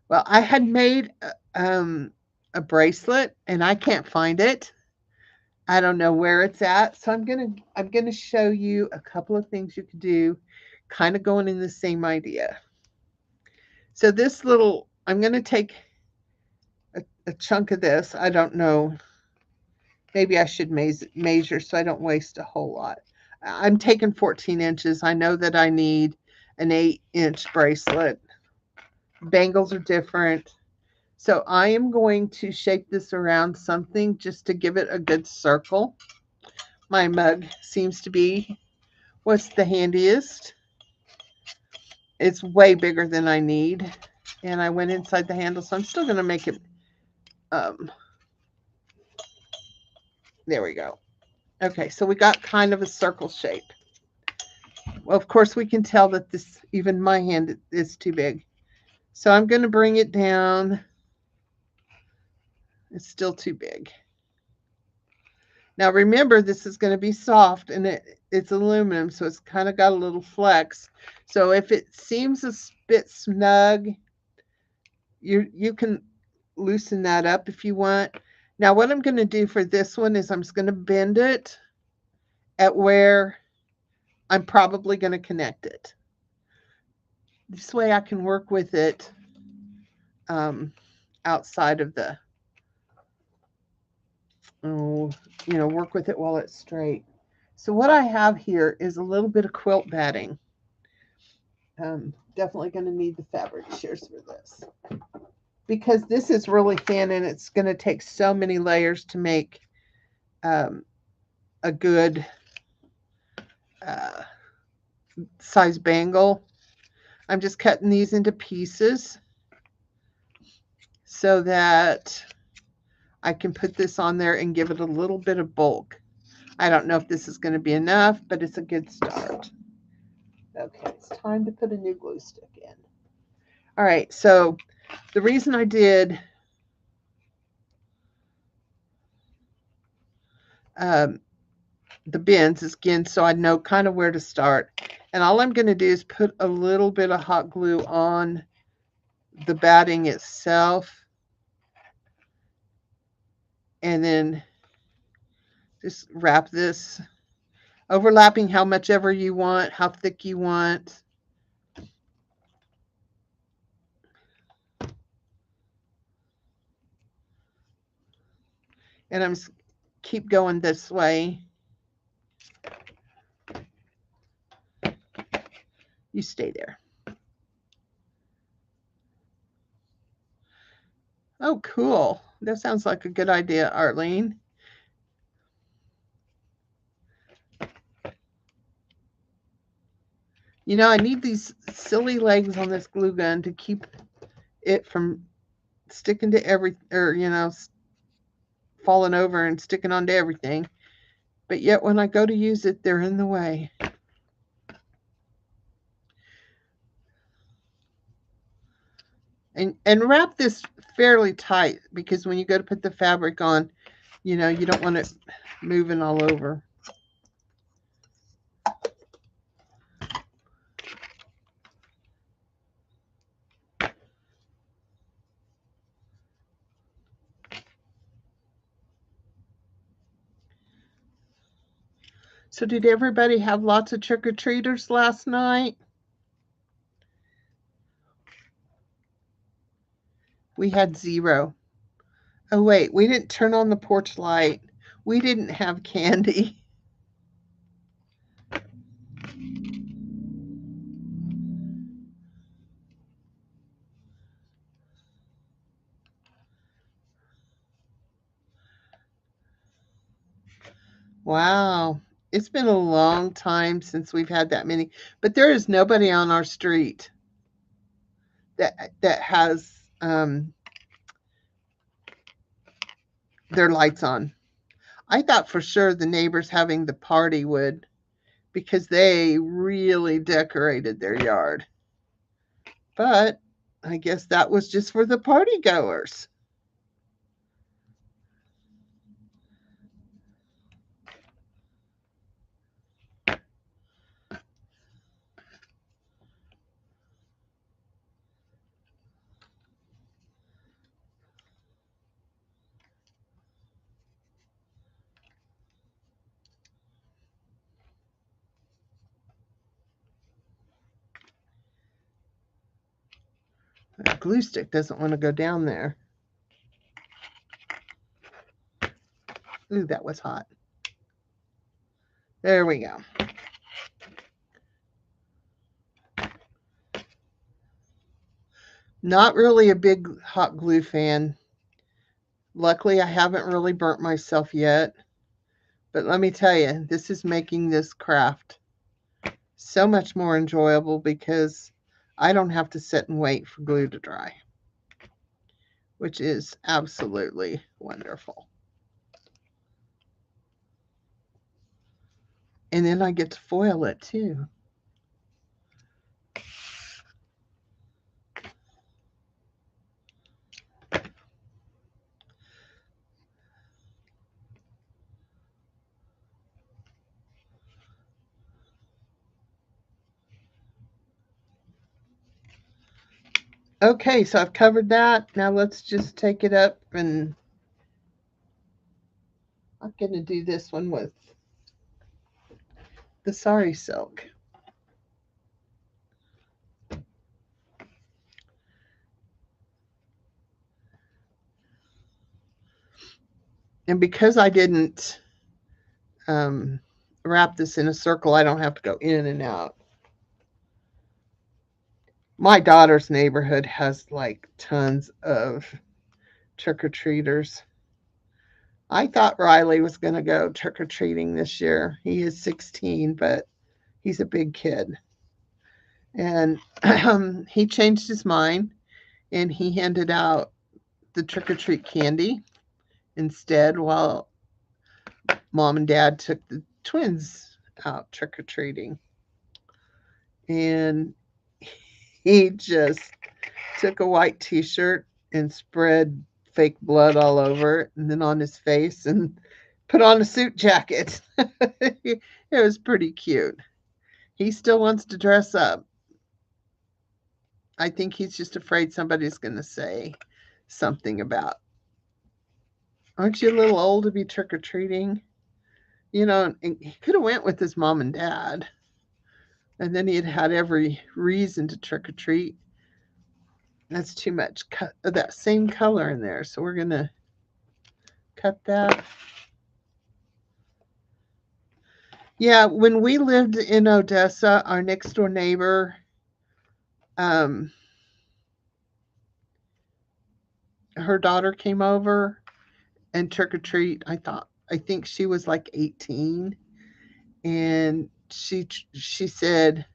S1: Well, I had made a bracelet and I can't find it. I don't know where it's at. So I'm gonna show you a couple of things you could do, kind of going in the same idea. So this little, I'm gonna take a chunk of this. I don't know. Maybe I should measure so I don't waste a whole lot. I'm taking 14 inches. I know that I need an 8-inch bracelet. Bangles are different. So I am going to shape this around something just to give it a good circle. My mug seems to be what's the handiest. It's way bigger than I need. And I went inside the handle, so I'm still going to make it, um, there we go. Okay, so we got kind of a circle shape. Well, of course, we can tell that this, even my hand is too big. So I'm going to bring it down. It's still too big. Now remember, this is going to be soft and it's aluminum, so it's kind of got a little flex. So if it seems a bit snug, you can loosen that up if you want. Now what I'm going to do for this one is I'm just going to bend it at where I'm probably going to connect it. This way I can work with it outside of the, work with it while it's straight. So what I have here is a little bit of quilt batting. Definitely going to need the fabric shears for this because this is really thin and it's going to take so many layers to make a good uh, size bangle. I'm just cutting these into pieces so that I can put this on there and give it a little bit of bulk. I don't know if this is going to be enough, but it's a good start. Okay, it's time to put a new glue stick in. All right, so the reason I did the bends is again so I know kind of where to start. And all I'm going to do is put a little bit of hot glue on the batting itself. And then just wrap this, overlapping how much ever you want, how thick you want. And I'm just keep going this way. You stay there. Oh, cool. That sounds like a good idea, Arlene. You know, I need these silly legs on this glue gun to keep it from sticking to falling over and sticking onto everything. But yet when I go to use it, they're in the way. And wrap this fairly tight because when you go to put the fabric on, you don't want it moving all over. So did everybody have lots of trick-or-treaters last night? We had 0. Oh, wait, we didn't turn on the porch light. We didn't have candy. Wow. It's been a long time since we've had that many. But there is nobody on our street that has their lights on. I thought for sure the neighbors having the party would because they really decorated their yard. But I guess that was just for the party goers. That glue stick doesn't want to go down there. Ooh, that was hot. There we go. Not really a big hot glue fan. Luckily, I haven't really burnt myself yet. But let me tell you, this is making this craft so much more enjoyable because I don't have to sit and wait for glue to dry, which is absolutely wonderful. And then I get to foil it too. Okay, so I've covered that. Now let's just take it up, and I'm going to do this one with the sari silk. And because I didn't wrap this in a circle, I don't have to go in and out. My daughter's neighborhood has like tons of trick-or-treaters. I thought Riley was going to go trick-or-treating this year. He is 16, but he's a big kid. And he changed his mind and he handed out the trick-or-treat candy instead while mom and dad took the twins out trick-or-treating. And he just took a white t-shirt and spread fake blood all over it and then on his face and put on a suit jacket. It was pretty cute. He still wants to dress up. I think he's just afraid somebody's going to say something about, aren't you a little old to be trick-or-treating? You know, and he could have went with his mom and dad, and then he had every reason to trick-or-treat. That's too much that same color in there, so we're going to cut that. Yeah, when we lived in Odessa, our next door neighbor, her daughter came over and trick or treat. I think she was like 18, and she said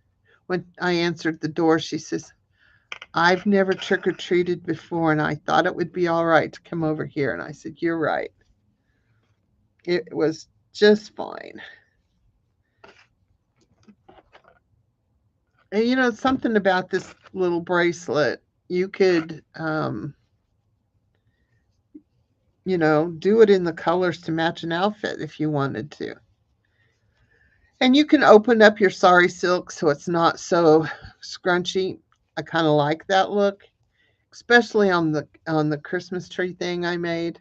S1: when I answered the door, she says, "I've never trick or treated before, and I thought it would be all right to come over here." And I said, "You're right. It was just fine." And you know, something about this little bracelet, you could, you know, do it in the colors to match an outfit if you wanted to. And you can open up your sari silk so it's not so scrunchy. I kind of like that look, especially on the Christmas tree thing I made.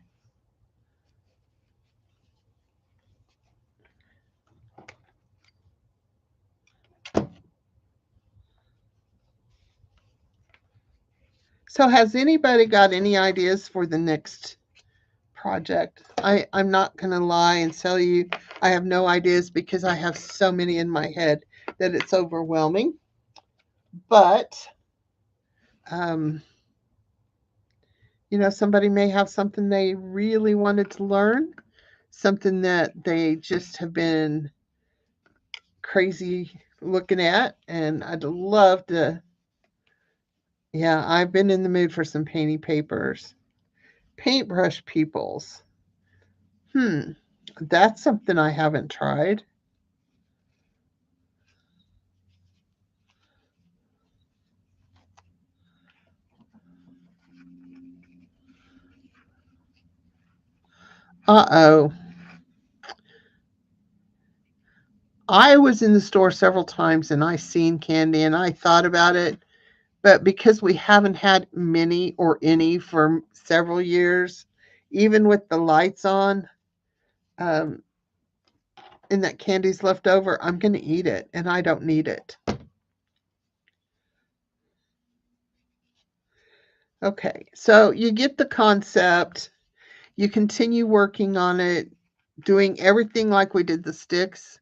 S1: So has anybody got any ideas for the next project? I'm not going to lie and tell you I have no ideas because I have so many in my head that it's overwhelming. But, um, you know, somebody may have something they really wanted to learn, something that they just have been crazy looking at, and I'd love to. Yeah, I've been in the mood for some painty papers. Paintbrush peoples. Hmm, that's something I haven't tried. Uh-oh. I was in the store several times and I seen candy and I thought about it, but because we haven't had many or any for several years, even with the lights on, um, and that candy's left over, I'm going to eat it and I don't need it. Okay, so you get the concept. You continue working on it, doing everything like we did the sticks.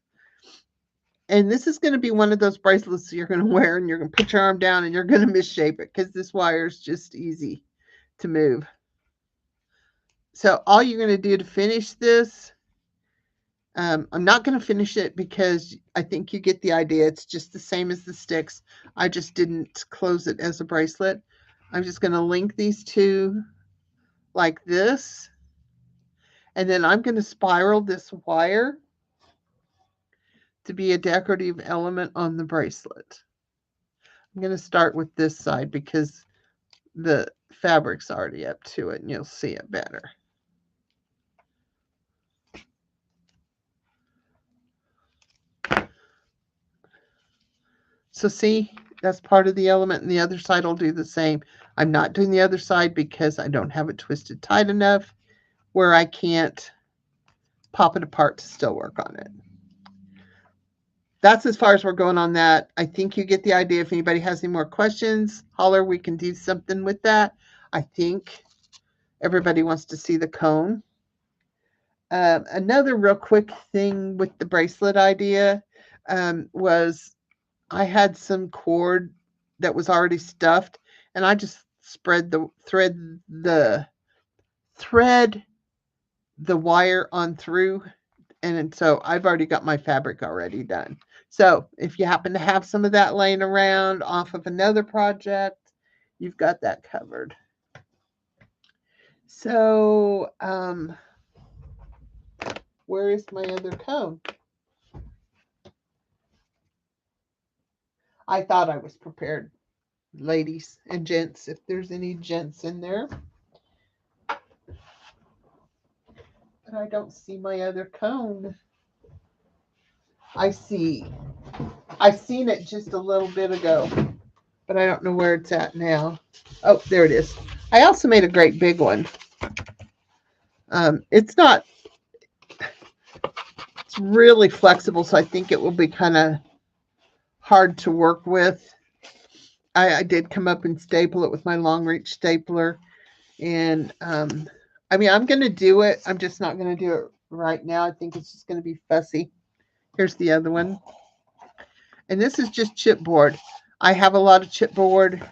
S1: And this is going to be one of those bracelets you're going to wear and you're going to put your arm down and you're going to misshape it because this wire is just easy to move. So all you're going to do to finish this, I'm not going to finish it because I think you get the idea. It's just the same as the sticks. I just didn't close it as a bracelet. I'm just going to link these two like this. And then I'm going to spiral this wire to be a decorative element on the bracelet. I'm going to start with this side because the fabric's already up to it and you'll see it better. So see, that's part of the element and the other side will do the same. I'm not doing the other side because I don't have it twisted tight enough where I can't pop it apart to still work on it. That's as far as we're going on that. I think you get the idea. If anybody has any more questions, holler. We can do something with that. I think everybody wants to see the cone. Another real quick thing with the bracelet idea was I had some cord that was already stuffed, and I just spread the thread the wire on through, and so I've already got my fabric already done. So if you happen to have some of that laying around off of another project, you've got that covered. So where is my other cone? I thought I was prepared, ladies and gents, if there's any gents in there. But I don't see my other cone. I see. I seen it just a little bit ago, but I don't know where it's at now. Oh, there it is. I also made a great big one. It's not, it's really flexible, so I think it will be kind of hard to work with. I did come up and staple it with my long reach stapler. And I mean, I'm going to do it. I'm just not going to do it right now. I think it's just going to be fussy. Here's the other one. And this is just chipboard. I have a lot of chipboard,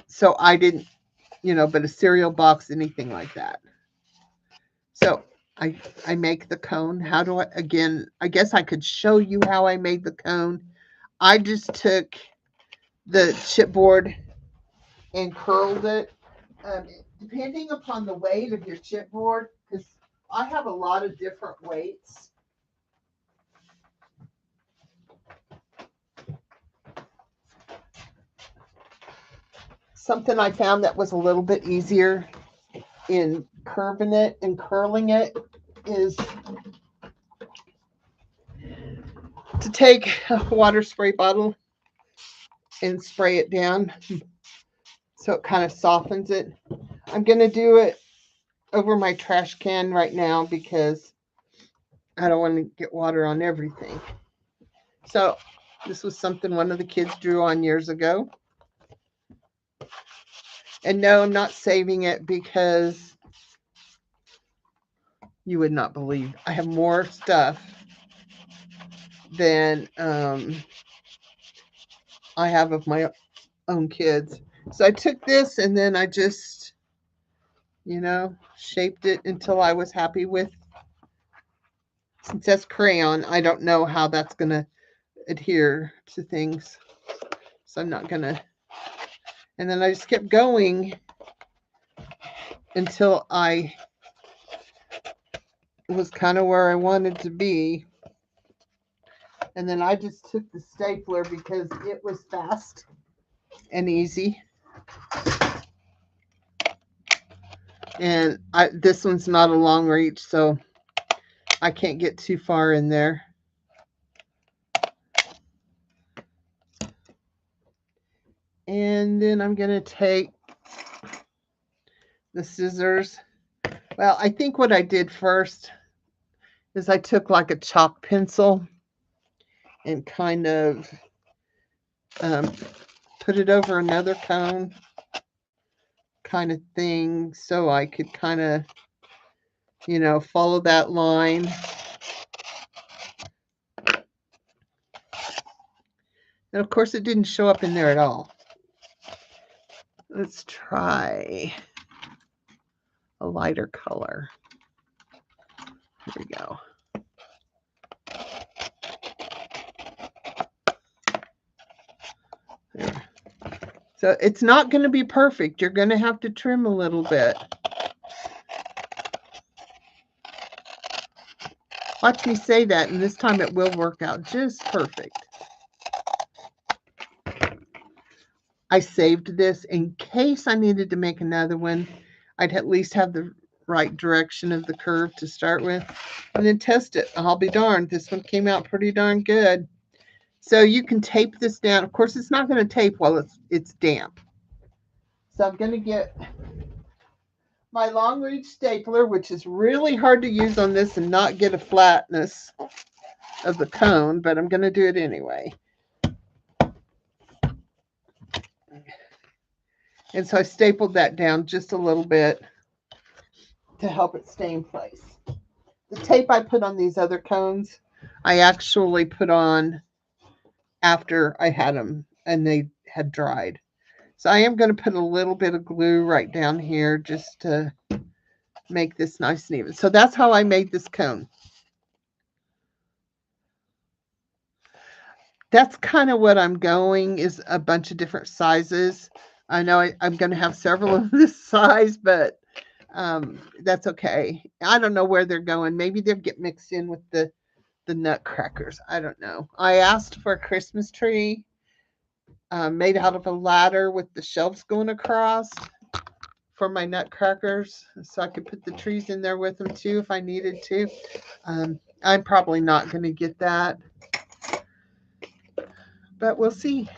S1: so I didn't, but a cereal box, anything like that. So I make the cone. How do I, again, I guess I could show you how I made the cone. I just took the chipboard and curled it. Depending upon the weight of your chipboard, because I have a lot of different weights. Something I found that was a little bit easier in curving it and curling it is to take a water spray bottle and spray it down so it kind of softens it. I'm going to do it over my trash can right now because I don't want to get water on everything. So this was something one of the kids drew on years ago. And no, I'm not saving it because you would not believe I have more stuff than I have of my own kids. So I took this and then I just, shaped it until I was happy with. Since that's crayon, I don't know how that's going to adhere to things. So I'm not going to. And then I just kept going until I was kind of where I wanted to be. And then I just took the stapler because it was fast and easy. And this one's not a long reach, so I can't get too far in there. And then I'm going to take the scissors. Well, I think what I did first is I took like a chalk pencil and kind of um, put it over another cone kind of thing so I could kind of, follow that line. And of course, it didn't show up in there at all. Let's try a lighter color. Here we go. There. So it's not going to be perfect. You're going to have to trim a little bit. Watch me say that, and this time it will work out just perfect. I saved this in case I needed to make another one. I'd at least have the right direction of the curve to start with, and then test it. I'll be darned. This one came out pretty darn good. So you can tape this down. Of course, it's not going to tape while it's damp. So I'm going to get my long reach stapler, which is really hard to use on this and not get a flatness of the cone, but I'm going to do it anyway. And so I stapled that down just a little bit to help it stay in place. The tape I put on these other cones, I actually put on after I had them and they had dried. So I am going to put a little bit of glue right down here just to make this nice and even. So that's how I made this cone. That's kind of what I'm going, is a bunch of different sizes. I know I'm going to have several of this size, but that's okay. I don't know where they're going. Maybe they'll get mixed in with the nutcrackers. I don't know. I asked for a Christmas tree made out of a ladder with the shelves going across for my nutcrackers, so I could put the trees in there with them too if I needed to. I'm probably not going to get that, but we'll see.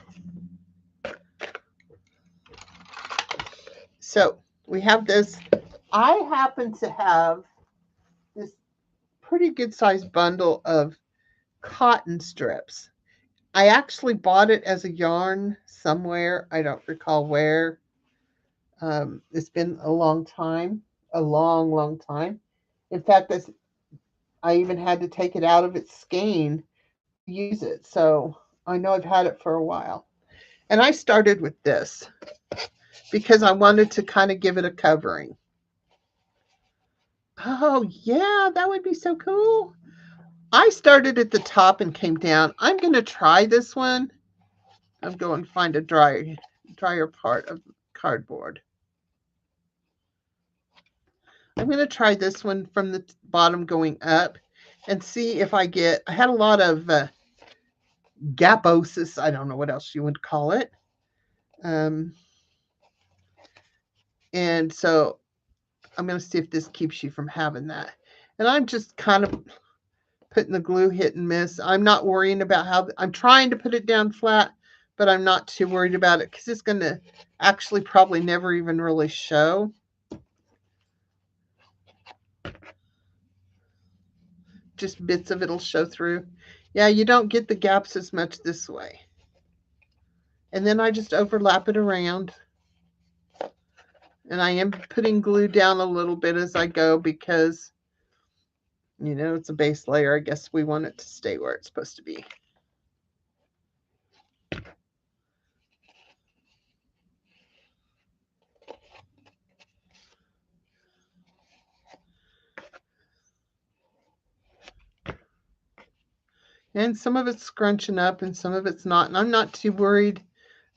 S1: So we have this. I happen to have this pretty good sized bundle of cotton strips. I actually bought it as a yarn somewhere. I don't recall where. It's been a long time, a long, long time. In fact, I even had to take it out of its skein to use it. So I know I've had it for a while. And I started with this because I wanted to kind of give it a covering. Oh, yeah, that would be so cool. I started at the top and came down. I'm going to try this one. I'm going to find a drier part of cardboard. I'm going to try this one from the bottom going up and see if I had a lot of gaposis. I don't know what else you would call it. And so I'm going to see if this keeps you from having that. And I'm just kind of putting the glue hit and miss. I'm not worrying about I'm trying to put it down flat, but I'm not too worried about it because it's going to actually probably never even really show. Just bits of it'll show through. Yeah, you don't get the gaps as much this way. And then I just overlap it around. And I am putting glue down a little bit as I go because, it's a base layer. I guess we want it to stay where it's supposed to be. And some of it's scrunching up and some of it's not. And I'm not too worried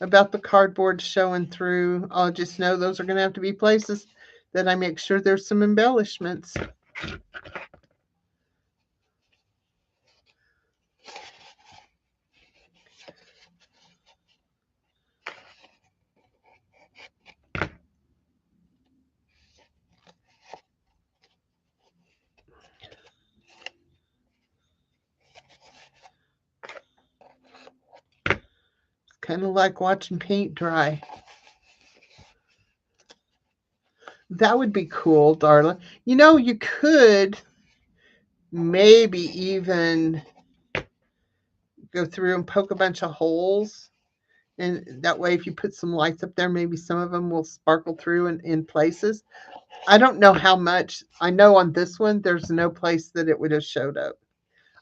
S1: about the cardboard showing through. I'll just know those are going to have to be places that I make sure there's some embellishments. kind of like watching paint dry. That would be cool, darling. You know, you could maybe even go through and poke a bunch of holes. And that way, if you put some lights up there, maybe some of them will sparkle through in places. I don't know how much. I know on this one, there's no place that it would have showed up.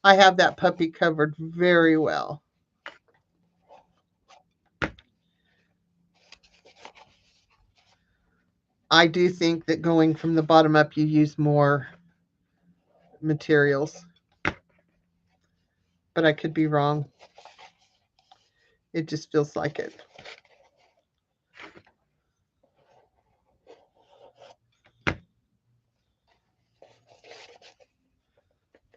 S1: I have that puppy covered very well. I do think that going from the bottom up, you use more materials, but I could be wrong. It just feels like it.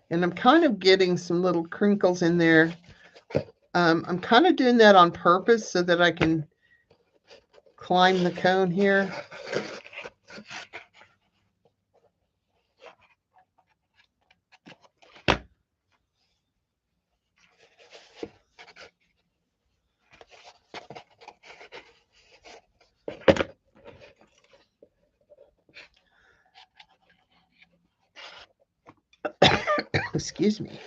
S1: And I'm kind of getting some little crinkles in there. I'm kind of doing that on purpose so that I can climb the cone here. Excuse me.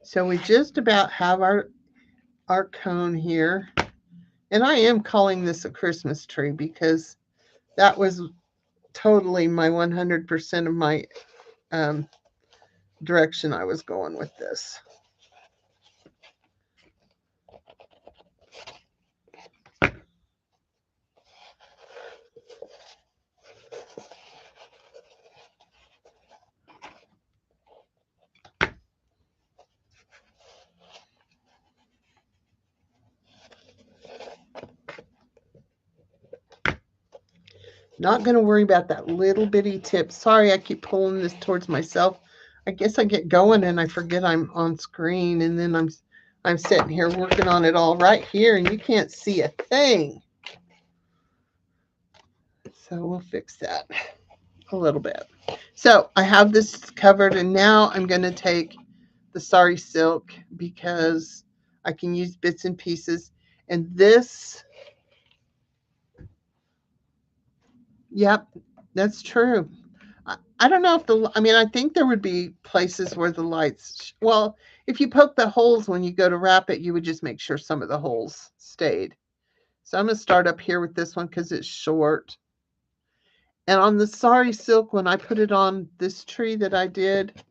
S1: So we just about have our cone here. And I am calling this a Christmas tree because that was totally my 100% of my um, direction I was going with this. Not going to worry about that little bitty tip. Sorry, I keep pulling this towards myself. I guess I get going and I forget I'm on screen, and then I'm sitting here working on it all right here, and you can't see a thing. So we'll fix that a little bit. So I have this covered, and now I'm going to take the sari silk because I can use bits and pieces. And this, yep, that's true. I don't know if I mean, I think there would be places where the lights, well, if you poke the holes when you go to wrap it, you would just make sure some of the holes stayed. So I'm going to start up here with this one because it's short. And on the sari silk, when I put it on this tree that I did,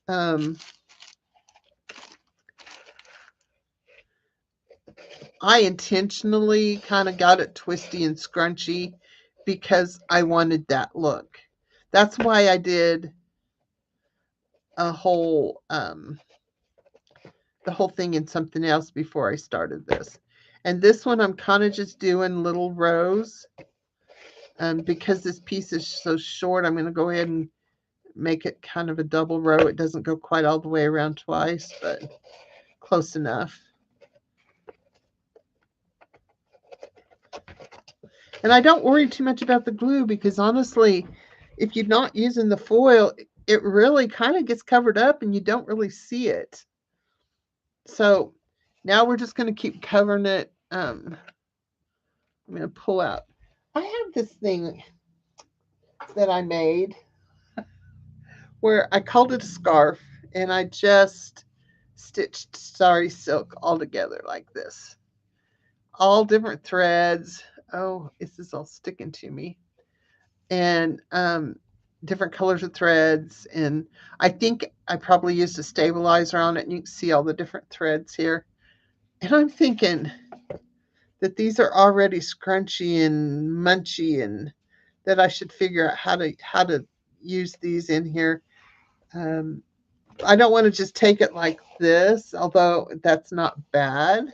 S1: I intentionally kind of got it twisty and scrunchy because I wanted that look. That's why I did a whole the whole thing in something else before I started this. And this one I'm kind of just doing little rows. Because this piece is so short, I'm going to go ahead and make it kind of a double row. It doesn't go quite all the way around twice, but close enough. And I don't worry too much about the glue because honestly, if you're not using the foil, it really kind of gets covered up and you don't really see it. So now we're just going to keep covering it. I'm going to pull out. I have this thing that I made where I called it a scarf and I just stitched sari silk all together like this. All different threads. Oh, this is all sticking to me. And different colors of threads. And I think I probably used a stabilizer on it, and you can see all the different threads here. And I'm thinking that these are already scrunchy and munchy, and that I should figure out how to use these in here. I don't want to just take it like this, although that's not bad.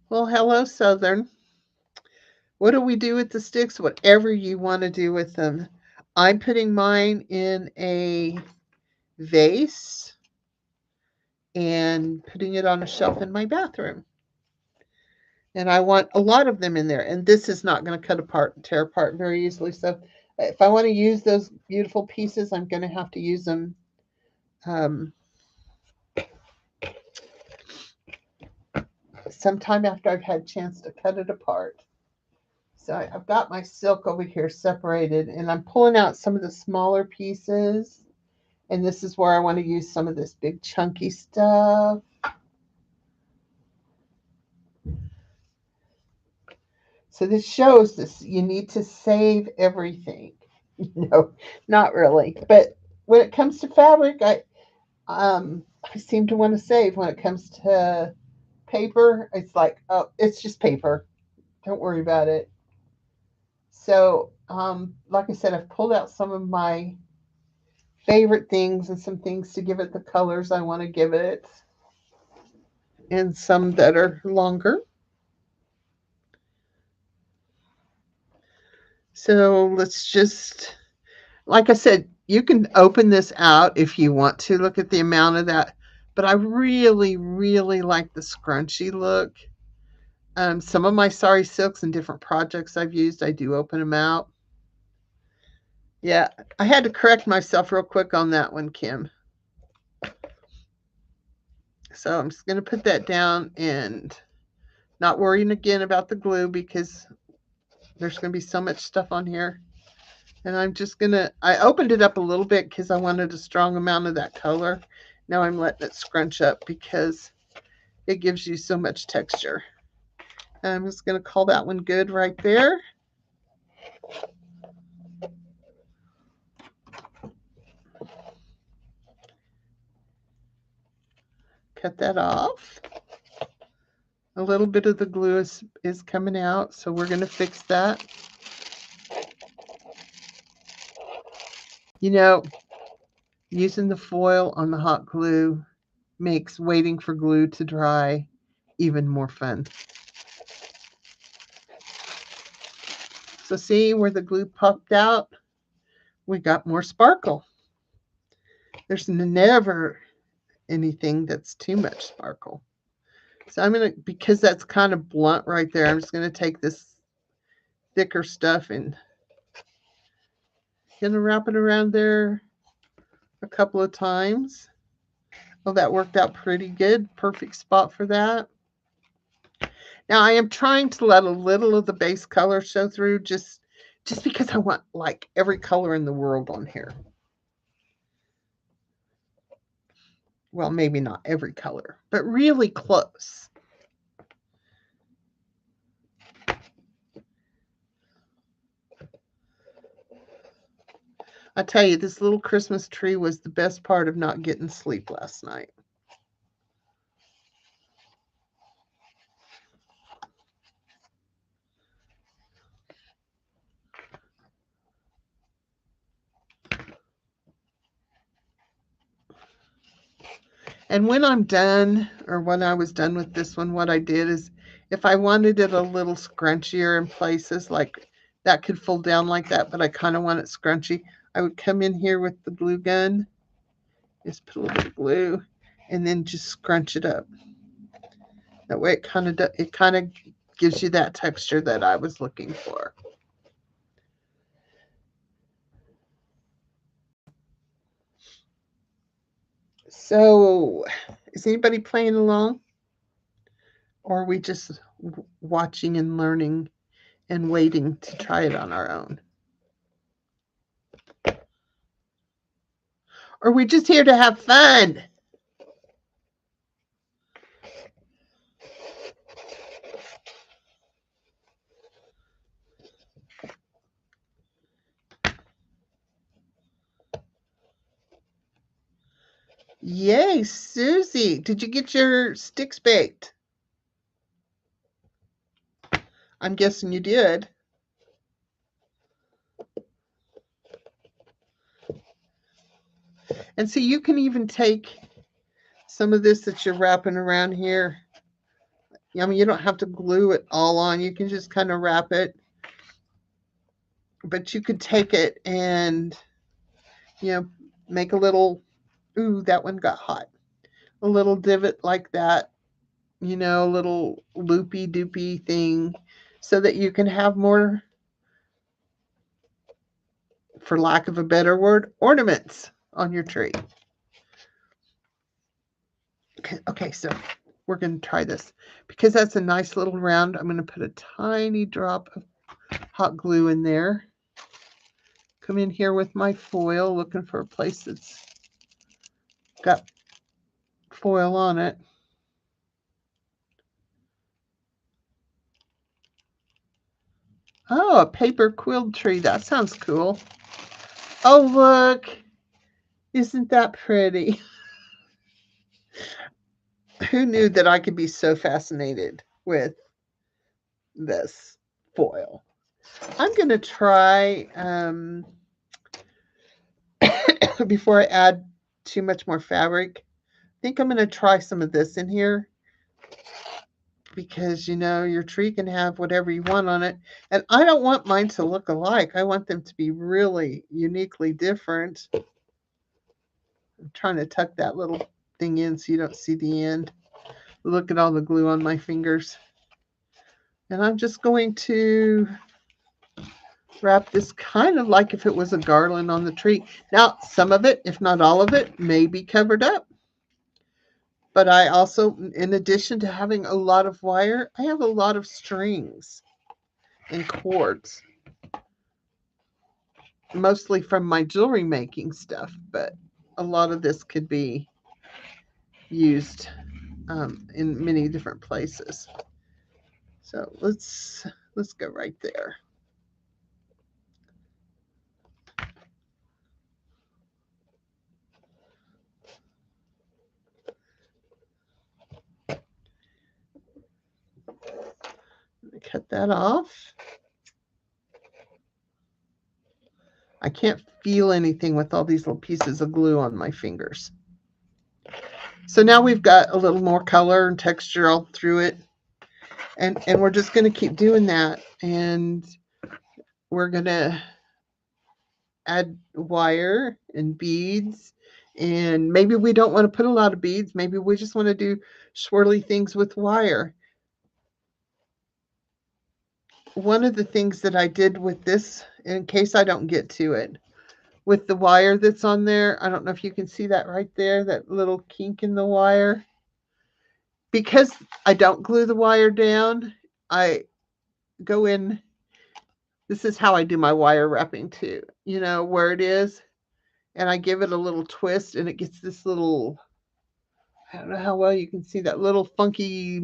S1: Well, hello, Southern. What do we do with the sticks? Whatever you want to do with them. I'm putting mine in a vase and putting it on a shelf in my bathroom. And I want a lot of them in there. And this is not going to cut apart and tear apart very easily. So if I want to use those beautiful pieces, I'm going to have to use them sometime after I've had a chance to cut it apart. So I've got my silk over here separated, and I'm pulling out some of the smaller pieces. And this is where I want to use some of this big chunky stuff. So this shows this you need to save everything. No, not really. But when it comes to fabric, I seem to want to save. When it comes to paper, it's like, oh, it's just paper. Don't worry about it. So, like I said, I've pulled out some of my favorite things and some things to give it the colors I want to give it, and some that are longer. So let's just, like I said, you can open this out if you want to look at the amount of that. But I really, really like the scrunchy look. Some of my sari silks and different projects I've used, I do open them out. Yeah, I had to correct myself real quick on that one, Kim. So I'm just going to put that down and not worrying again about the glue because there's going to be so much stuff on here. And I'm just going to, I opened it up a little bit because I wanted a strong amount of that color. Now I'm letting it scrunch up because it gives you so much texture. And I'm just going to call that one good right there. Cut that off. A little bit of the glue is coming out, so we're going to fix that. You know, using the foil on the hot glue makes waiting for glue to dry even more fun. So see where the glue popped out? We got more sparkle. There's never anything that's too much sparkle. So I'm going to, because that's kind of blunt right there, I'm just going to take this thicker stuff and going to wrap it around there a couple of times. Well, that worked out pretty good. Perfect spot for that. Now I am trying to let a little of the base color show through just because I want like every color in the world on here. Well, maybe not every color, but really close. I tell you, this little Christmas tree was the best part of not getting sleep last night. And when I'm done, or when I was done with this one, what I did is if I wanted it a little scrunchier in places, like that could fold down like that, but I kind of want it scrunchy, I would come in here with the glue gun, just put a little bit of glue, and then just scrunch it up. That way it kind of gives you that texture that I was looking for. So, is anybody playing along? Or are we just watching and learning and waiting to try it on our own? Or are we just here to have fun? Yay, Susie. Did you get your sticks baked? I'm guessing you did. And so you can even take some of this that you're wrapping around here. I mean, you don't have to glue it all on. You can just kind of wrap it. But you could take it and, make a little, ooh, that one got hot. A little divot like that you know, little loopy doopy thing so that you can have more, for lack of a better word, ornaments on your tree. Okay, so we're going to try this. Because that's a nice little round, I'm going to put a tiny drop of hot glue in there. Come in here with my foil, looking for a place that's got foil on it. Oh, a paper quilt tree. That sounds cool. Oh, look. Isn't that pretty? Who knew that I could be so fascinated with this foil? I'm going to try, before I add too much more fabric, I think I'm going to try some of this in here because, you know, your tree can have whatever you want on it. And I don't want mine to look alike. I want them to be really uniquely different. I'm trying to tuck that little thing in so you don't see the end. Look at all the glue on my fingers. And I'm just going to wrap this kind of like if it was a garland on the tree. Now, some of it, if not all of it, may be covered up. But I also, in addition to having a lot of wire, I have a lot of strings and cords. Mostly from my jewelry making stuff, but a lot of this could be used in many different places. So let's go right there. Cut that off. I can't feel anything with all these little pieces of glue on my fingers. So now we've got a little more color and texture all through it. And we're just going to keep doing that. And we're going to add wire and beads. And maybe we don't want to put a lot of beads. Maybe we just want to do swirly things with wire. One of the things that I did with this, in case I don't get to it, with the wire that's on there, I don't know if you can see that right there, that little kink in the wire. Because I don't glue the wire down, I go in. This is how I do my wire wrapping too. You know where it is, and I give it a little twist, and it gets this little, I don't know how well you can see that little funky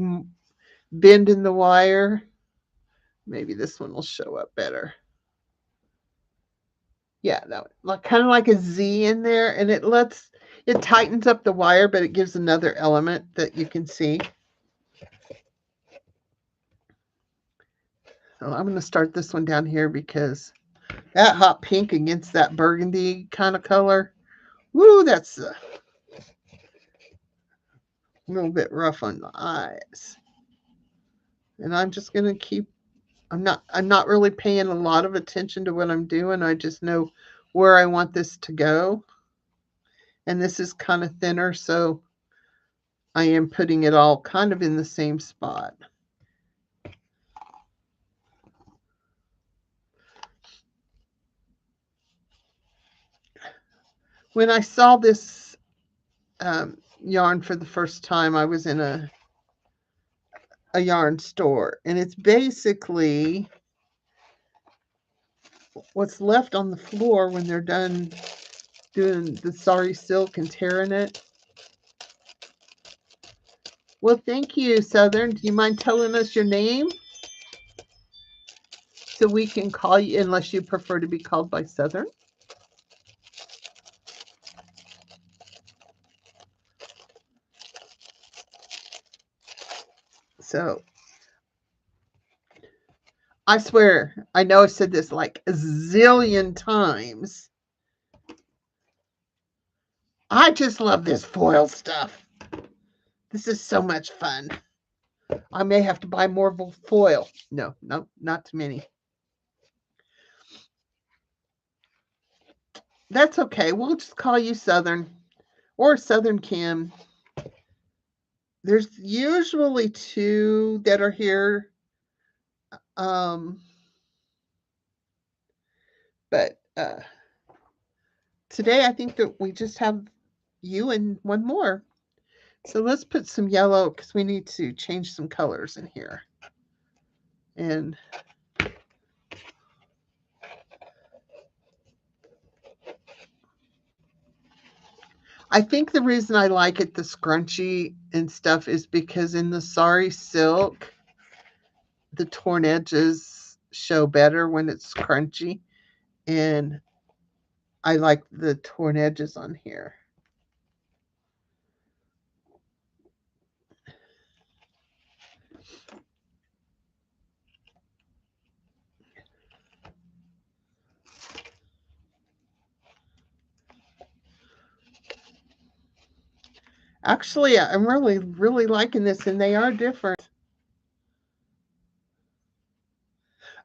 S1: bend in the wire. Maybe this one will show up better. Yeah, that one, kind of like a Z in there, and it tightens up the wire, but it gives another element that you can see. So I'm going to start this one down here because that hot pink against that burgundy kind of color, woo, that's a little bit rough on the eyes. And I'm just going to keep, I'm not really paying a lot of attention to what I'm doing. I just know where I want this to go. And this is kind of thinner, so I am putting it all kind of in the same spot. When I saw this yarn for the first time, I was in a yarn store, and it's basically what's left on the floor when they're done doing the sari silk and tearing it. Well, thank you, Southern. Do you mind telling us your name so we can call you, unless you prefer to be called by Southern? So I swear, I know I've said this like a zillion times. I just love this foil stuff. This is so much fun. I may have to buy more foil. No, not too many. That's okay. We'll just call you Southern or Southern Kim. There's usually 2 that are here. Um, but today I think that we just have you and one more. So let's put some yellow because we need to change some colors in here. And I think the reason I like it, the scrunchy and stuff, is because in the sari silk, the torn edges show better when it's crunchy. And I like the torn edges on here. Actually, I'm really, really liking this, and they are different.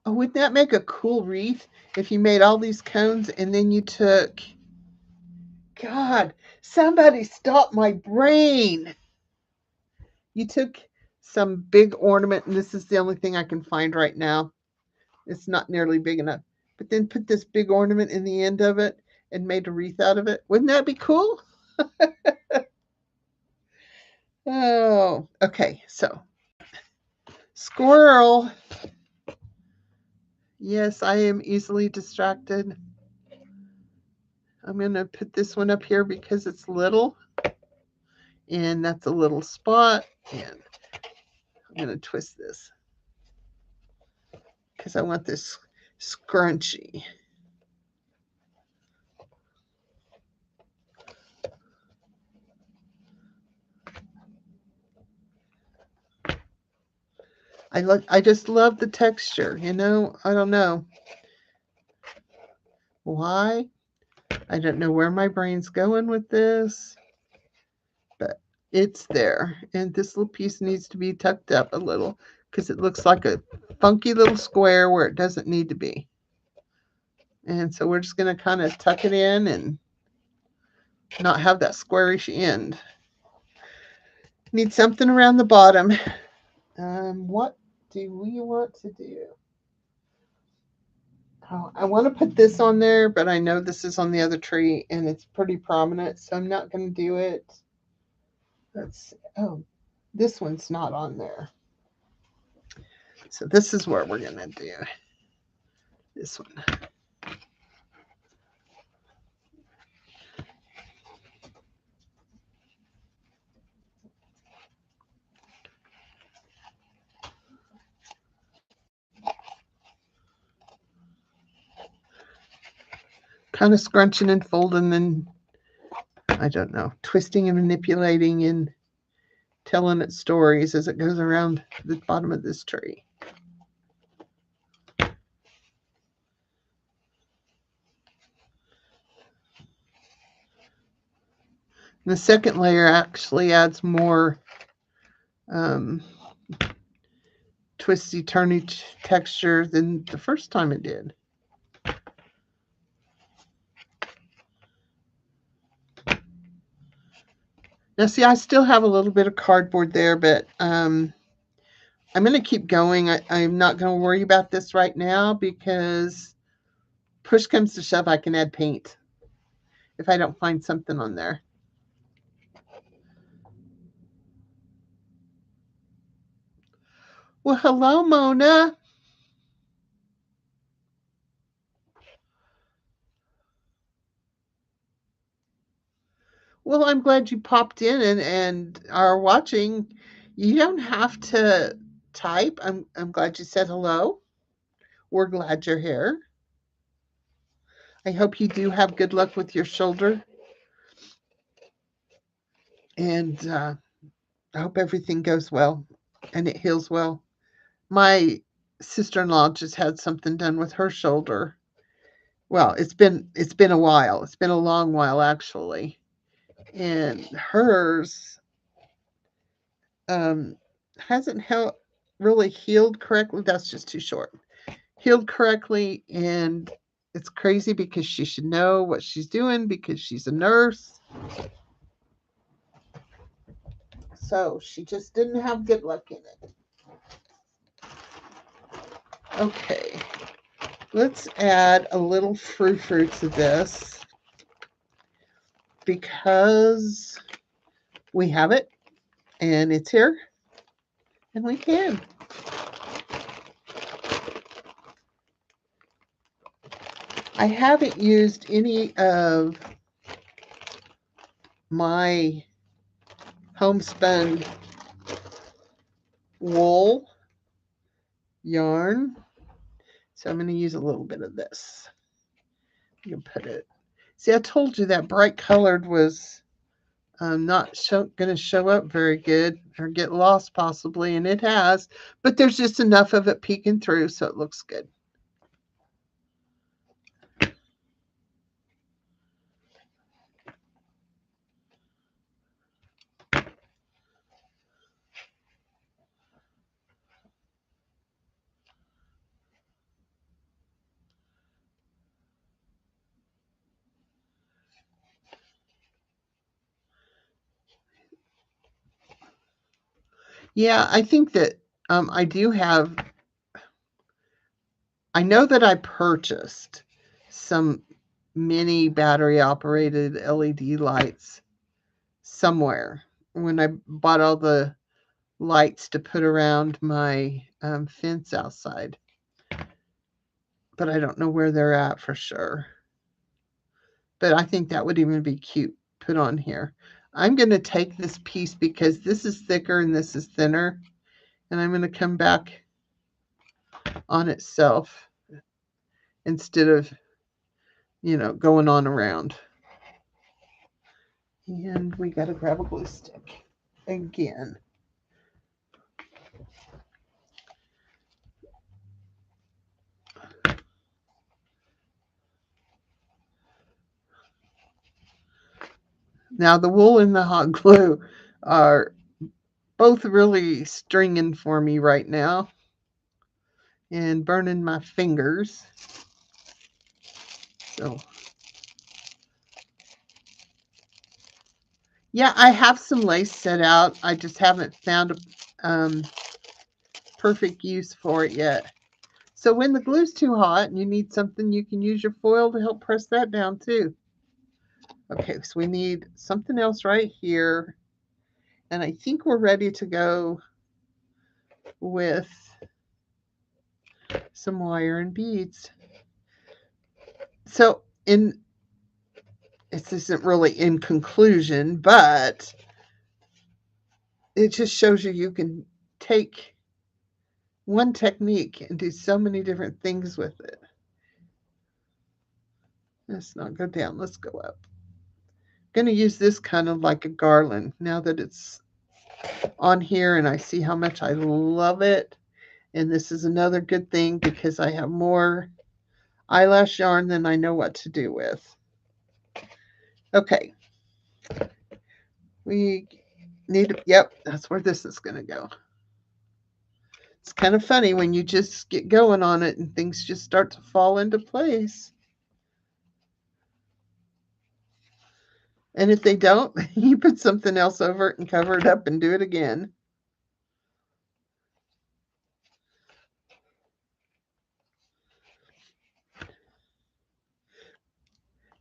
S1: Oh, wouldn't that make a cool wreath if you made all these cones and then you took, God, somebody stop my brain. You took some big ornament, and this is the only thing I can find right now. It's not nearly big enough. But then put this big ornament in the end of it and made a wreath out of it. Wouldn't that be cool? Oh, okay. So, squirrel. Yes, I am easily distracted. I'm going to put this one up here because it's little. And that's a little spot. And I'm going to twist this because I want this scrunchy. I just love the texture, you know? I don't know why. I don't know where my brain's going with this, but it's there. And this little piece needs to be tucked up a little because it looks like a funky little square where it doesn't need to be. And so we're just going to kind of tuck it in and not have that squarish end. Need something around the bottom. What do we want to do? Oh, I want to put this on there, but I know this is on the other tree and it's pretty prominent, so I'm not going to do it. Let's see. Oh, this one's not on there. So this is what we're going to do. This one. Kind of scrunching and folding and, I don't know, twisting and manipulating and telling it stories as it goes around the bottom of this tree. The second layer actually adds more twisty, turny texture than the first time it did. Now, see, I still have a little bit of cardboard there, but I'm going to keep going. I'm not going to worry about this right now because push comes to shove, I can add paint if I don't find something on there. Well, hello, Mona. Well, I'm glad you popped in and are watching. You don't have to type. I'm glad you said hello. We're glad you're here. I hope you do have good luck with your shoulder. And I hope everything goes well and it heals well. My sister-in-law just had something done with her shoulder. Well, it's been a while. It's been a long while actually. And hers hasn't really healed correctly. That's just too short. Healed correctly, and it's crazy because she should know what she's doing because she's a nurse. So she just didn't have good luck in it. Okay, let's add a little frou-frou to this because we have it and it's here and we can. I haven't used any of my homespun wool yarn, so I'm going to use a little bit of this. You can put it. See, I told you that bright colored was not going to show up very good or get lost possibly, and it has, but there's just enough of it peeking through so it looks good. Yeah, I think that I do have, I know that I purchased some mini battery operated LED lights somewhere when I bought all the lights to put around my fence outside. But I don't know where they're at for sure. But I think that would even be cute put on here. I'm going to take this piece because this is thicker and this is thinner. And I'm going to come back on itself instead of, going on around. And we got to grab a glue stick again. Now the wool and the hot glue are both really stringing for me right now and burning my fingers. So, yeah, I have some lace set out. I just haven't found a perfect use for it yet. So when the glue's too hot and you need something, you can use your foil to help press that down too. Okay, so we need something else right here. And I think we're ready to go with some wire and beads. So this isn't really in conclusion, but it just shows you can take one technique and do so many different things with it. Let's not go down, let's go up. I'm going to use this kind of like a garland now that it's on here and I see how much I love it. And this is another good thing because I have more eyelash yarn than I know what to do with. Okay. We need, yep, that's where this is going to go. It's kind of funny when you just get going on it and things just start to fall into place. And if they don't, you put something else over it and cover it up and do it again.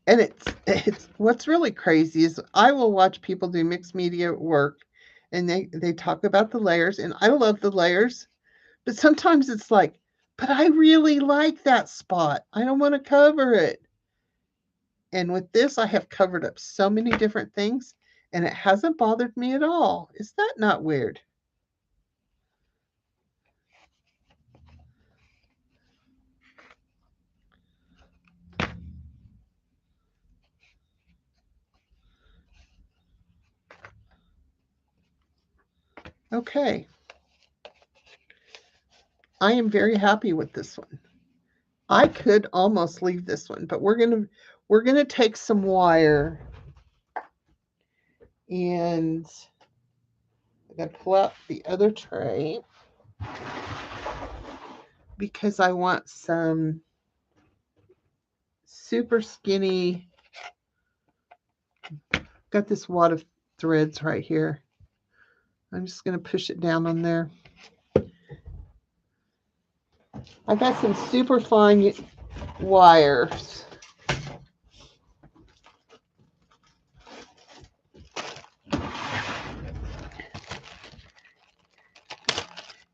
S1: And it's what's really crazy is I will watch people do mixed media work and they talk about the layers and I love the layers, but sometimes it's like, but I really like that spot. I don't want to cover it. And with this, I have covered up so many different things and it hasn't bothered me at all. Is that not weird? Okay. I am very happy with this one. I could almost leave this one, but we're gonna take some wire and I'm gonna pull out the other tray because I want some super skinny. Got this wad of threads right here. I'm just going to push it down on there. I've got some super fine wires.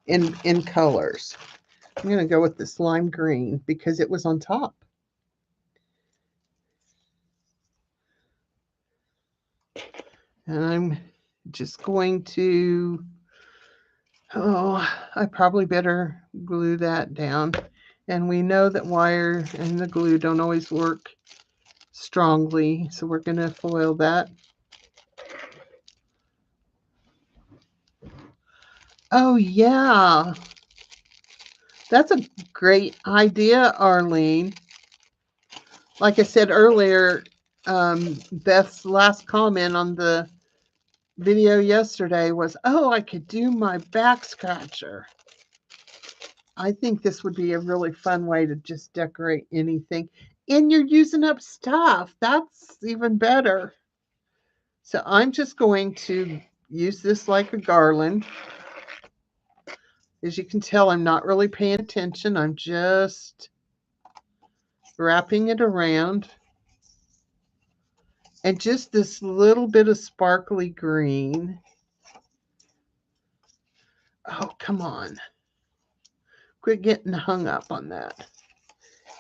S1: In colors. I'm going to go with this lime green because it was on top. And I'm just going to, I probably better glue that down. And we know that wire and the glue don't always work strongly, so we're going to foil that. Oh, yeah. That's a great idea, Arlene. Like I said earlier, Beth's last comment on the video yesterday was, oh, I could do my back scratcher. I think this would be a really fun way to just decorate anything. And you're using up stuff. That's even better. So I'm just going to use this like a garland. As you can tell, I'm not really paying attention. I'm just wrapping it around. And just this little bit of sparkly green. Oh, come on. Quit getting hung up on that.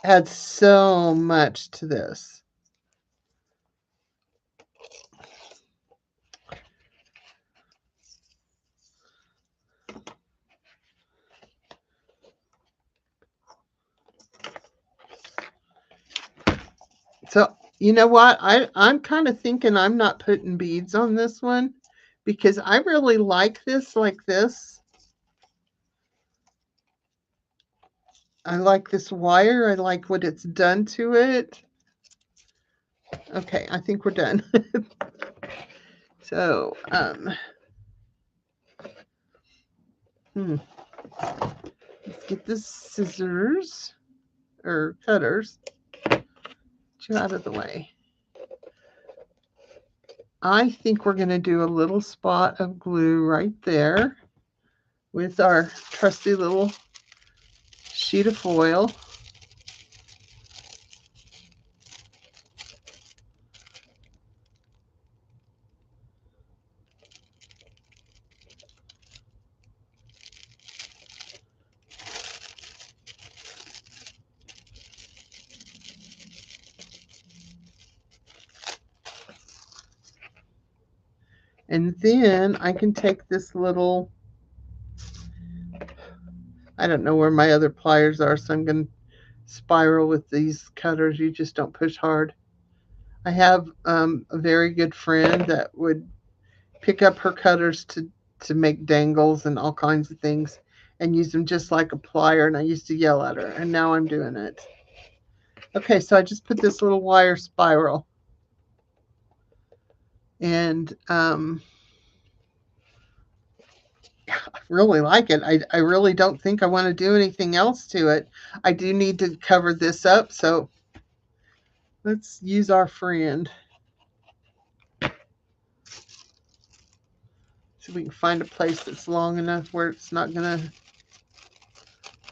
S1: Adds so much to this. So, you know what? I'm kind of thinking I'm not putting beads on this one because I really like this like this. I like this wire. I like what it's done to it. Okay, I think we're done. So, let's get the scissors or cutters out of the way. I think we're going to do a little spot of glue right there with our trusty little sheet of foil. And then I can take this little, I don't know where my other pliers are, so I'm going to spiral with these cutters. You just don't push hard. I have a very good friend that would pick up her cutters to make dangles and all kinds of things and use them just like a plier, and I used to yell at her, and now I'm doing it. Okay, so I just put this little wire spiral, and I really like it. I really don't think I want to do anything else to it. I do need to cover this up, so let's use our friend. So we can find a place that's long enough where it's not going to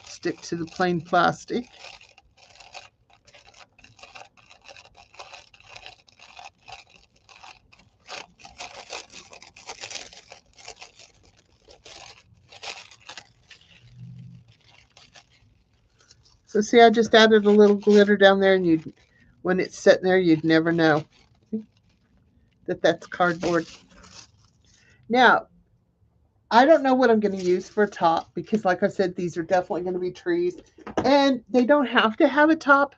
S1: stick to the plain plastic. So see, I just added a little glitter down there, and when it's sitting there, you'd never know that that's cardboard. Now, I don't know what I'm going to use for a top because, like I said, these are definitely going to be trees, and they don't have to have a top.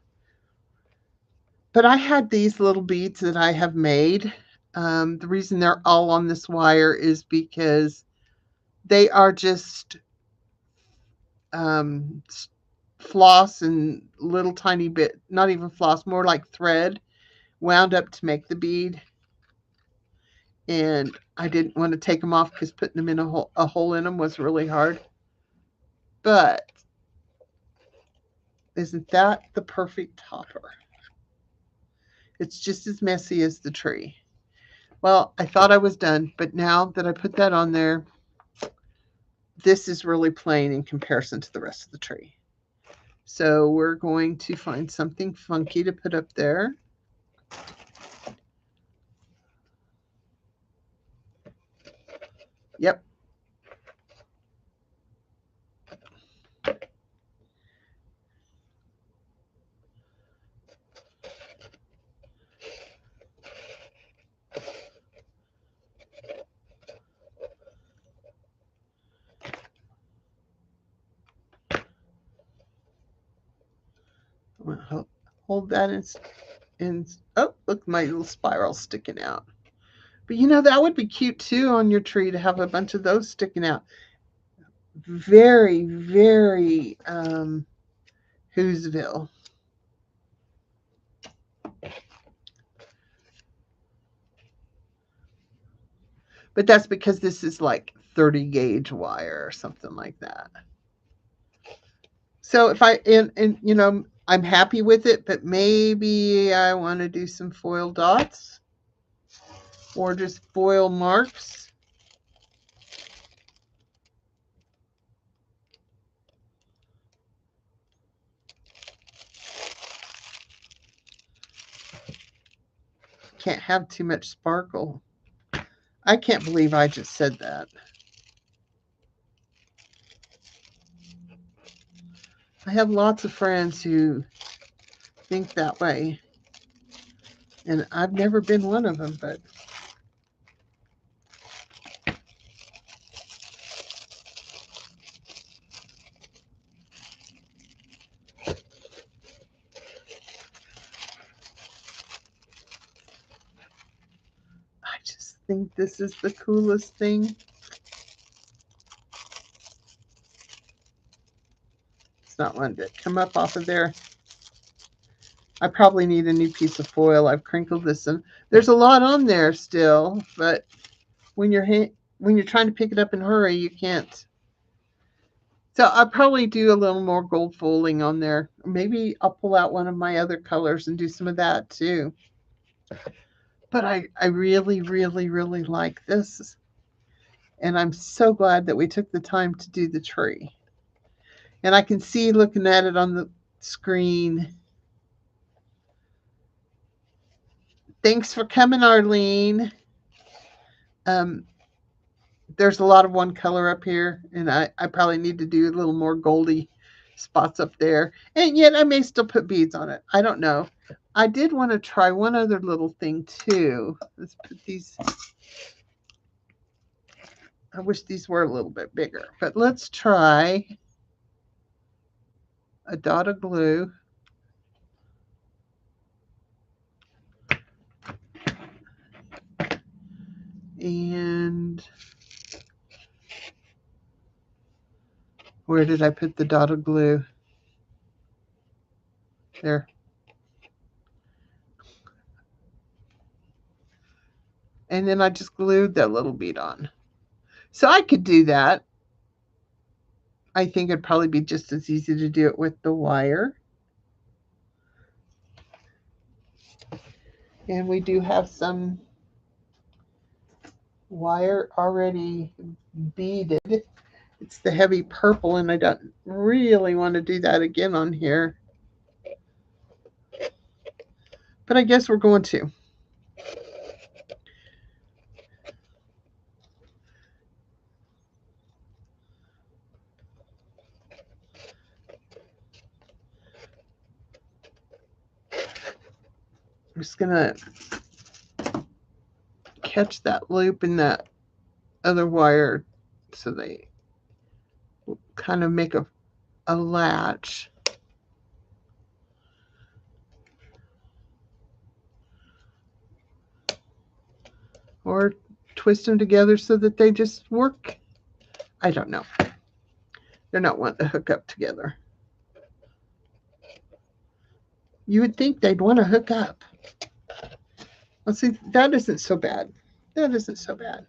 S1: But I had these little beads that I have made. The reason they're all on this wire is because they are just um, floss and little tiny bit, not even floss, more like thread wound up to make the bead. And I didn't want to take them off because putting them in a hole in them was really hard. But isn't that the perfect topper? It's just as messy as the tree. Well, I thought I was done, but now that I put that on there, this is really plain in comparison to the rest of the tree. So we're going to find something funky to put up there. Yep. Hold that in. Oh, look, my little spiral sticking out. But you know, that would be cute too on your tree to have a bunch of those sticking out. Very, very Whoville. But that's because this is like 30 gauge wire or something like that. So if I, and you know, I'm happy with it, but maybe I want to do some foil dots or just foil marks. Can't have too much sparkle. I can't believe I just said that. I have lots of friends who think that way. And I've never been one of them, but I just think this is the coolest thing. It's not one to come up off of there. I probably need a new piece of foil. I've crinkled this, and there's a lot on there still, but when you're trying to pick it up in a hurry, you can't. So I'll probably do a little more gold foiling on there. Maybe I'll pull out one of my other colors and do some of that too. But I really, really, really like this. And I'm so glad that we took the time to do the tree. And I can see looking at it on the screen. Thanks for coming, Arlene. There's a lot of one color up here, and I probably need to do a little more goldy spots up there. And yet I may still put beads on it. I don't know. I did want to try one other little thing too. Let's put these. I wish these were a little bit bigger, but let's try a dot of glue. And where did I put the dot of glue? There. And then I just glued that little bead on. So I could do that. I think it'd probably be just as easy to do it with the wire. And we do have some wire already beaded. It's the heavy purple, and I don't really want to do that again on here. But I guess we're going to. I'm just going to catch that loop in that other wire so they kind of make a latch. Or twist them together so that they just work. I don't know. They're not wanting to hook up together. You would think they'd want to hook up. Well, see, that isn't so bad. That isn't so bad.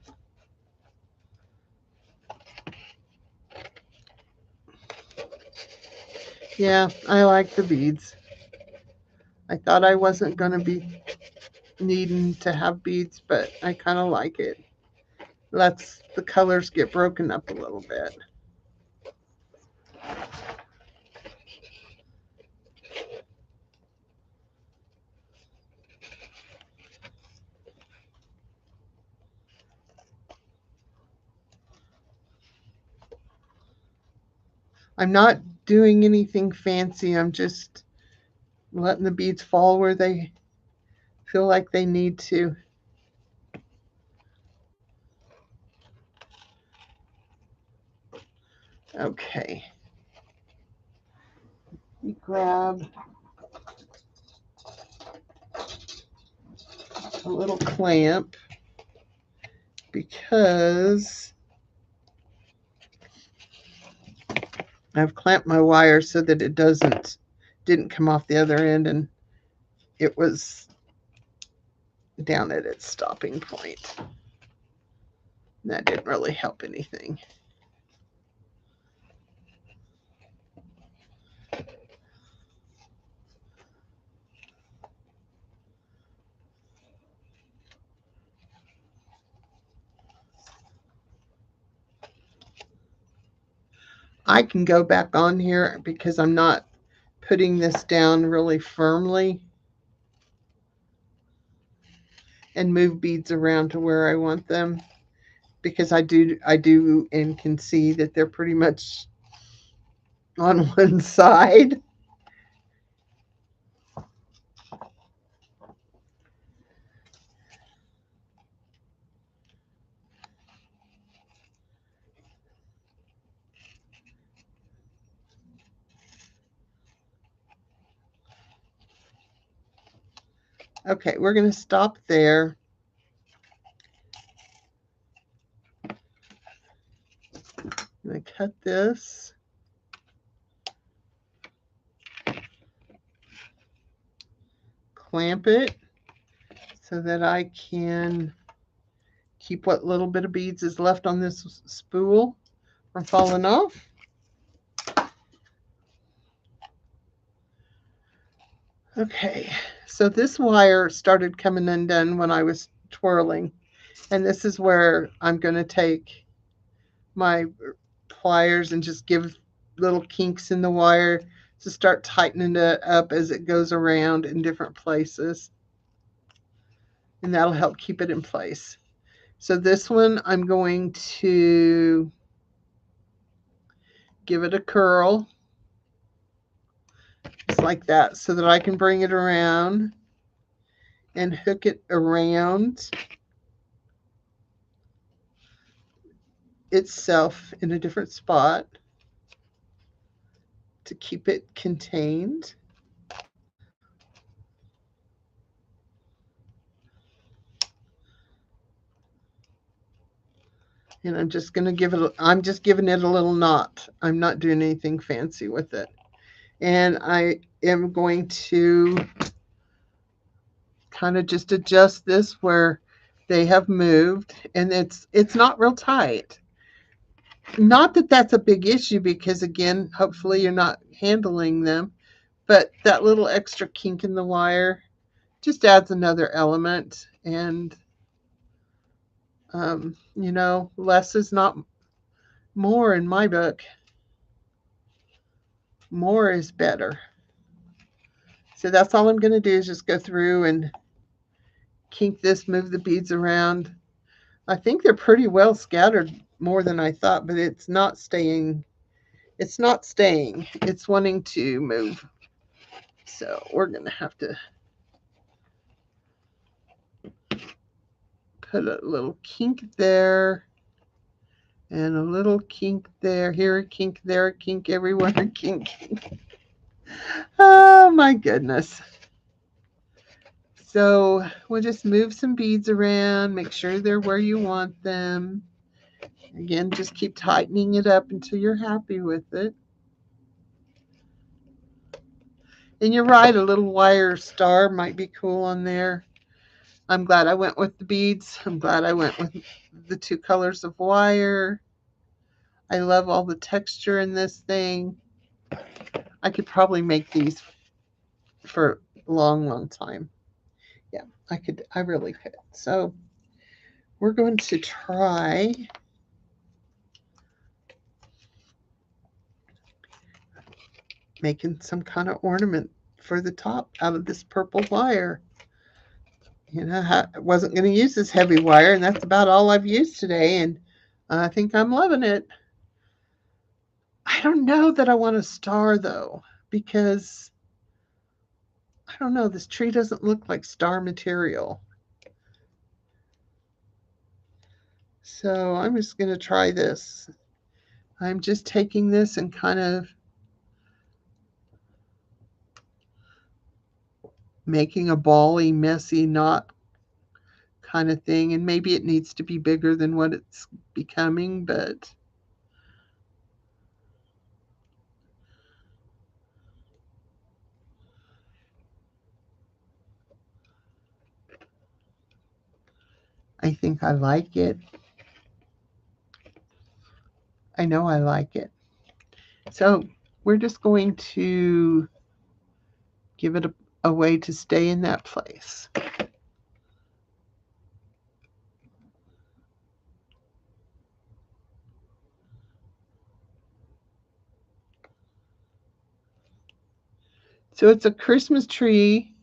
S1: Yeah, I like the beads. I thought I wasn't going to be needing to have beads, but I kind of like it. Lets the colors get broken up a little bit. I'm not doing anything fancy. I'm just letting the beads fall where they feel like they need to. Okay. You grab a little clamp because I've clamped my wire so that it didn't come off the other end, and it was down at its stopping point. That didn't really help anything. I can go back on here because I'm not putting this down really firmly and move beads around to where I want them, because I do and can see that they're pretty much on one side. Okay, we're going to stop there. I'm going to cut this. Clamp it so that I can keep what little bit of beads is left on this spool from falling off. Okay, so this wire started coming undone when I was twirling, and this is where I'm going to take my pliers and just give little kinks in the wire to start tightening it up as it goes around in different places, and that'll help keep it in place. So this one, I'm going to give it a curl just like that so that I can bring it around and hook it around itself in a different spot to keep it contained. And I'm just going to I'm just giving it a little knot. I'm not doing anything fancy with it. And I am going to kind of just adjust this where they have moved, and it's not real tight. Not that that's a big issue, because again, hopefully you're not handling them, but that little extra kink in the wire just adds another element. And you know, less is not more in my book. More is better. So that's all I'm going to do is just go through and kink this, move the beads around. I think they're pretty well scattered, more than I thought, but it's not staying. It's not staying. It's wanting to move. So we're going to have to put a little kink there and a little kink there. Here a kink, there a kink, everywhere a kink. Oh my goodness. So we'll just move some beads around, make sure they're where you want them. Again, just keep tightening it up until you're happy with it. And you're right, a little wire star might be cool on there. I'm glad I went with the beads. I'm glad I went with the two colors of wire. I love all the texture in this thing. I could probably make these for a long, long time. Yeah, I could. I really could. So we're going to try making some kind of ornament for the top out of this purple wire. You know, I wasn't going to use this heavy wire, and that's about all I've used today, and I think I'm loving it. don't know that I want a star though, because I don't know, this tree doesn't look like star material. So I'm just going to try this. I'm just taking this and kind of making a bally, messy knot kind of thing. And maybe it needs to be bigger than what it's becoming, but I think I like it. I know I like it. So we're just going to give it a way to stay in that place. So it's a Christmas tree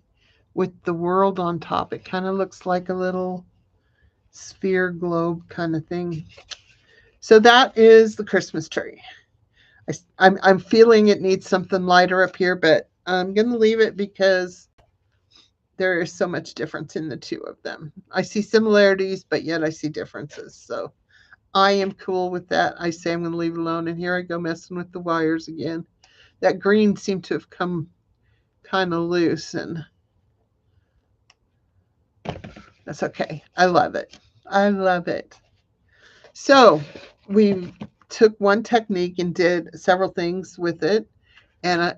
S1: with the world on top. It kind of looks like a little sphere globe kind of thing. So that is the Christmas tree. I'm feeling it needs something lighter up here, but I'm going to leave it because there is so much difference in the two of them. I see similarities, but yet I see differences. So I am cool with that. I say I'm going to leave it alone. And here I go messing with the wires again. That green seemed to have come kind of loose, and that's okay. I love it. I love it. So we took one technique and did several things with it, and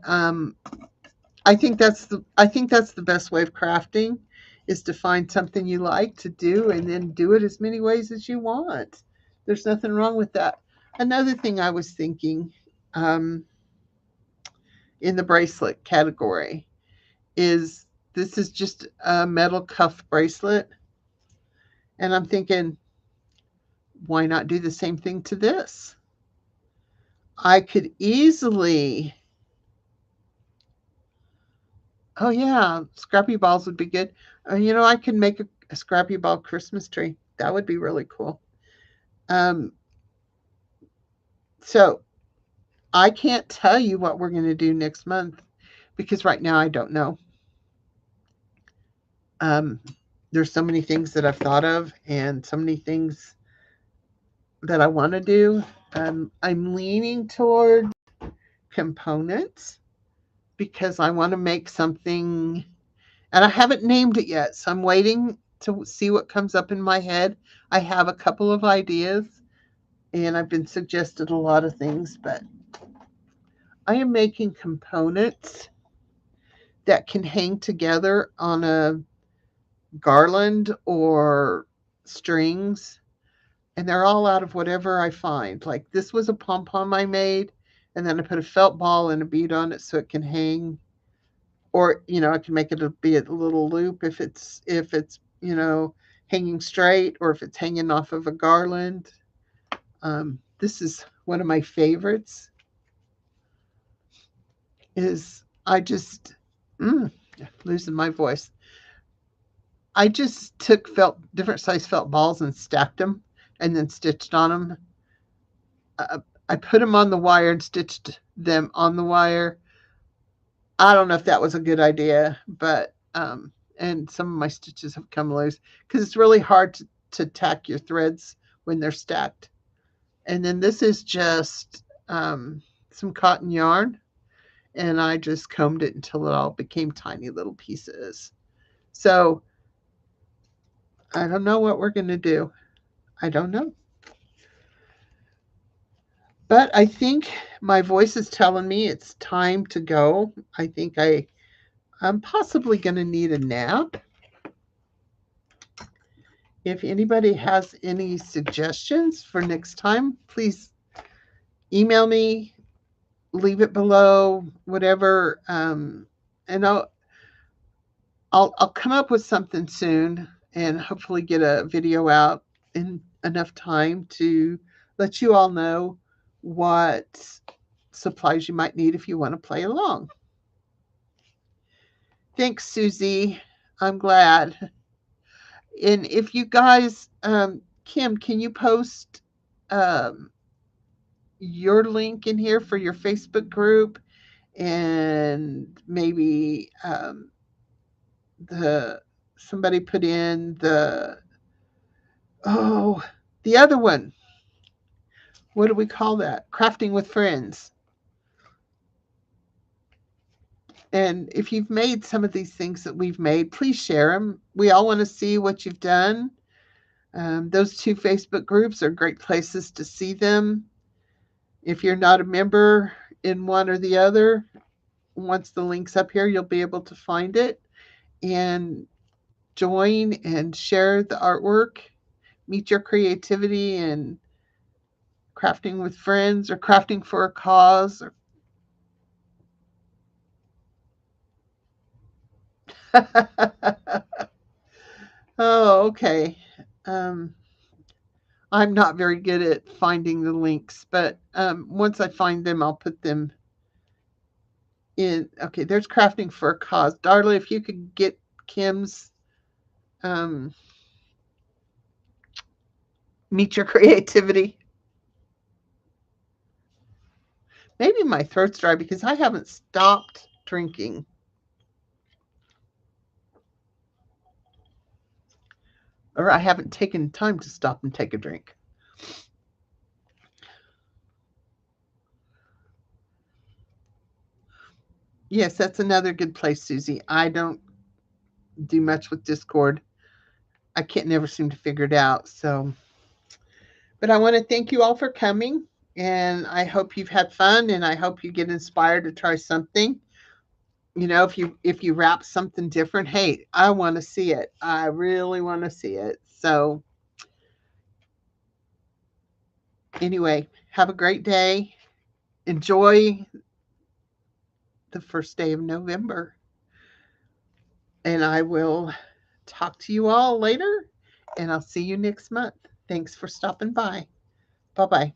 S1: I think that's the best way of crafting, is to find something you like to do and then do it as many ways as you want. There's nothing wrong with that. Another thing I was thinking, um, in the bracelet category, is this is just a metal cuff bracelet, and I'm thinking, why not do the same thing to this? I could easily, oh yeah, scrappy balls would be good. I could make a scrappy ball Christmas tree. That would be really cool. Um, so I can't tell you what we're going to do next month because right now I don't know. Um, there's so many things that I've thought of and so many things that I want to do. I'm leaning toward components because I want to make something, and I haven't named it yet. So I'm waiting to see what comes up in my head. I have a couple of ideas and I've been suggested a lot of things, but I am making components that can hang together on a garland or strings, and they're all out of whatever I find. Like this was a pom pom I made, and then I put a felt ball and a bead on it so it can hang. Or I can make it be a little loop if it's hanging straight, or if it's hanging off of a garland. This is one of my favorites. Is I just losing my voice. I just took different size felt balls and stacked them, and then stitched on them. I put them on the wire and stitched them on the wire. I don't know if that was a good idea, but and some of my stitches have come loose because it's really hard to tack your threads when they're stacked. And then this is just some cotton yarn, and I just combed it until it all became tiny little pieces. So I don't know what we're going to do. I don't know. But I think my voice is telling me it's time to go. I think I'm possibly going to need a nap. If anybody has any suggestions for next time, please email me, leave it below, whatever, and I'll come up with something soon and hopefully get a video out in enough time to let you all know what supplies you might need if you want to play along. Thanks, Susie. I'm glad. And if you guys, Kim, can you post your link in here for your Facebook group, and maybe the somebody put in oh the other one. What do we call that? Crafting with friends. And if you've made some of these things that we've made, please share them. We all want to see what you've done. Those two Facebook groups are great places to see them. If you're not a member in one or the other, once the link's up here, you'll be able to find it and join and share the artwork, meet your creativity and crafting with friends or crafting for a cause. Oh, okay. Um, I'm not very good at finding the links, but once I find them, I'll put them in. Okay, there's crafting for a cause. Darla, if you could get Kim's um, meet your creativity. Maybe my throat's dry because I haven't stopped drinking. Or I haven't taken time to stop and take a drink. Yes, that's another good place, Susie. I don't do much with Discord. I can't never seem to figure it out. So, but I want to thank you all for coming, and I hope you've had fun, and I hope you get inspired to try something. You know, if you wrap something different, hey, I want to see it. I really want to see it. So, anyway, have a great day. Enjoy the first day of November, and I will talk to you all later, and I'll see you next month. Thanks for stopping by. Bye bye.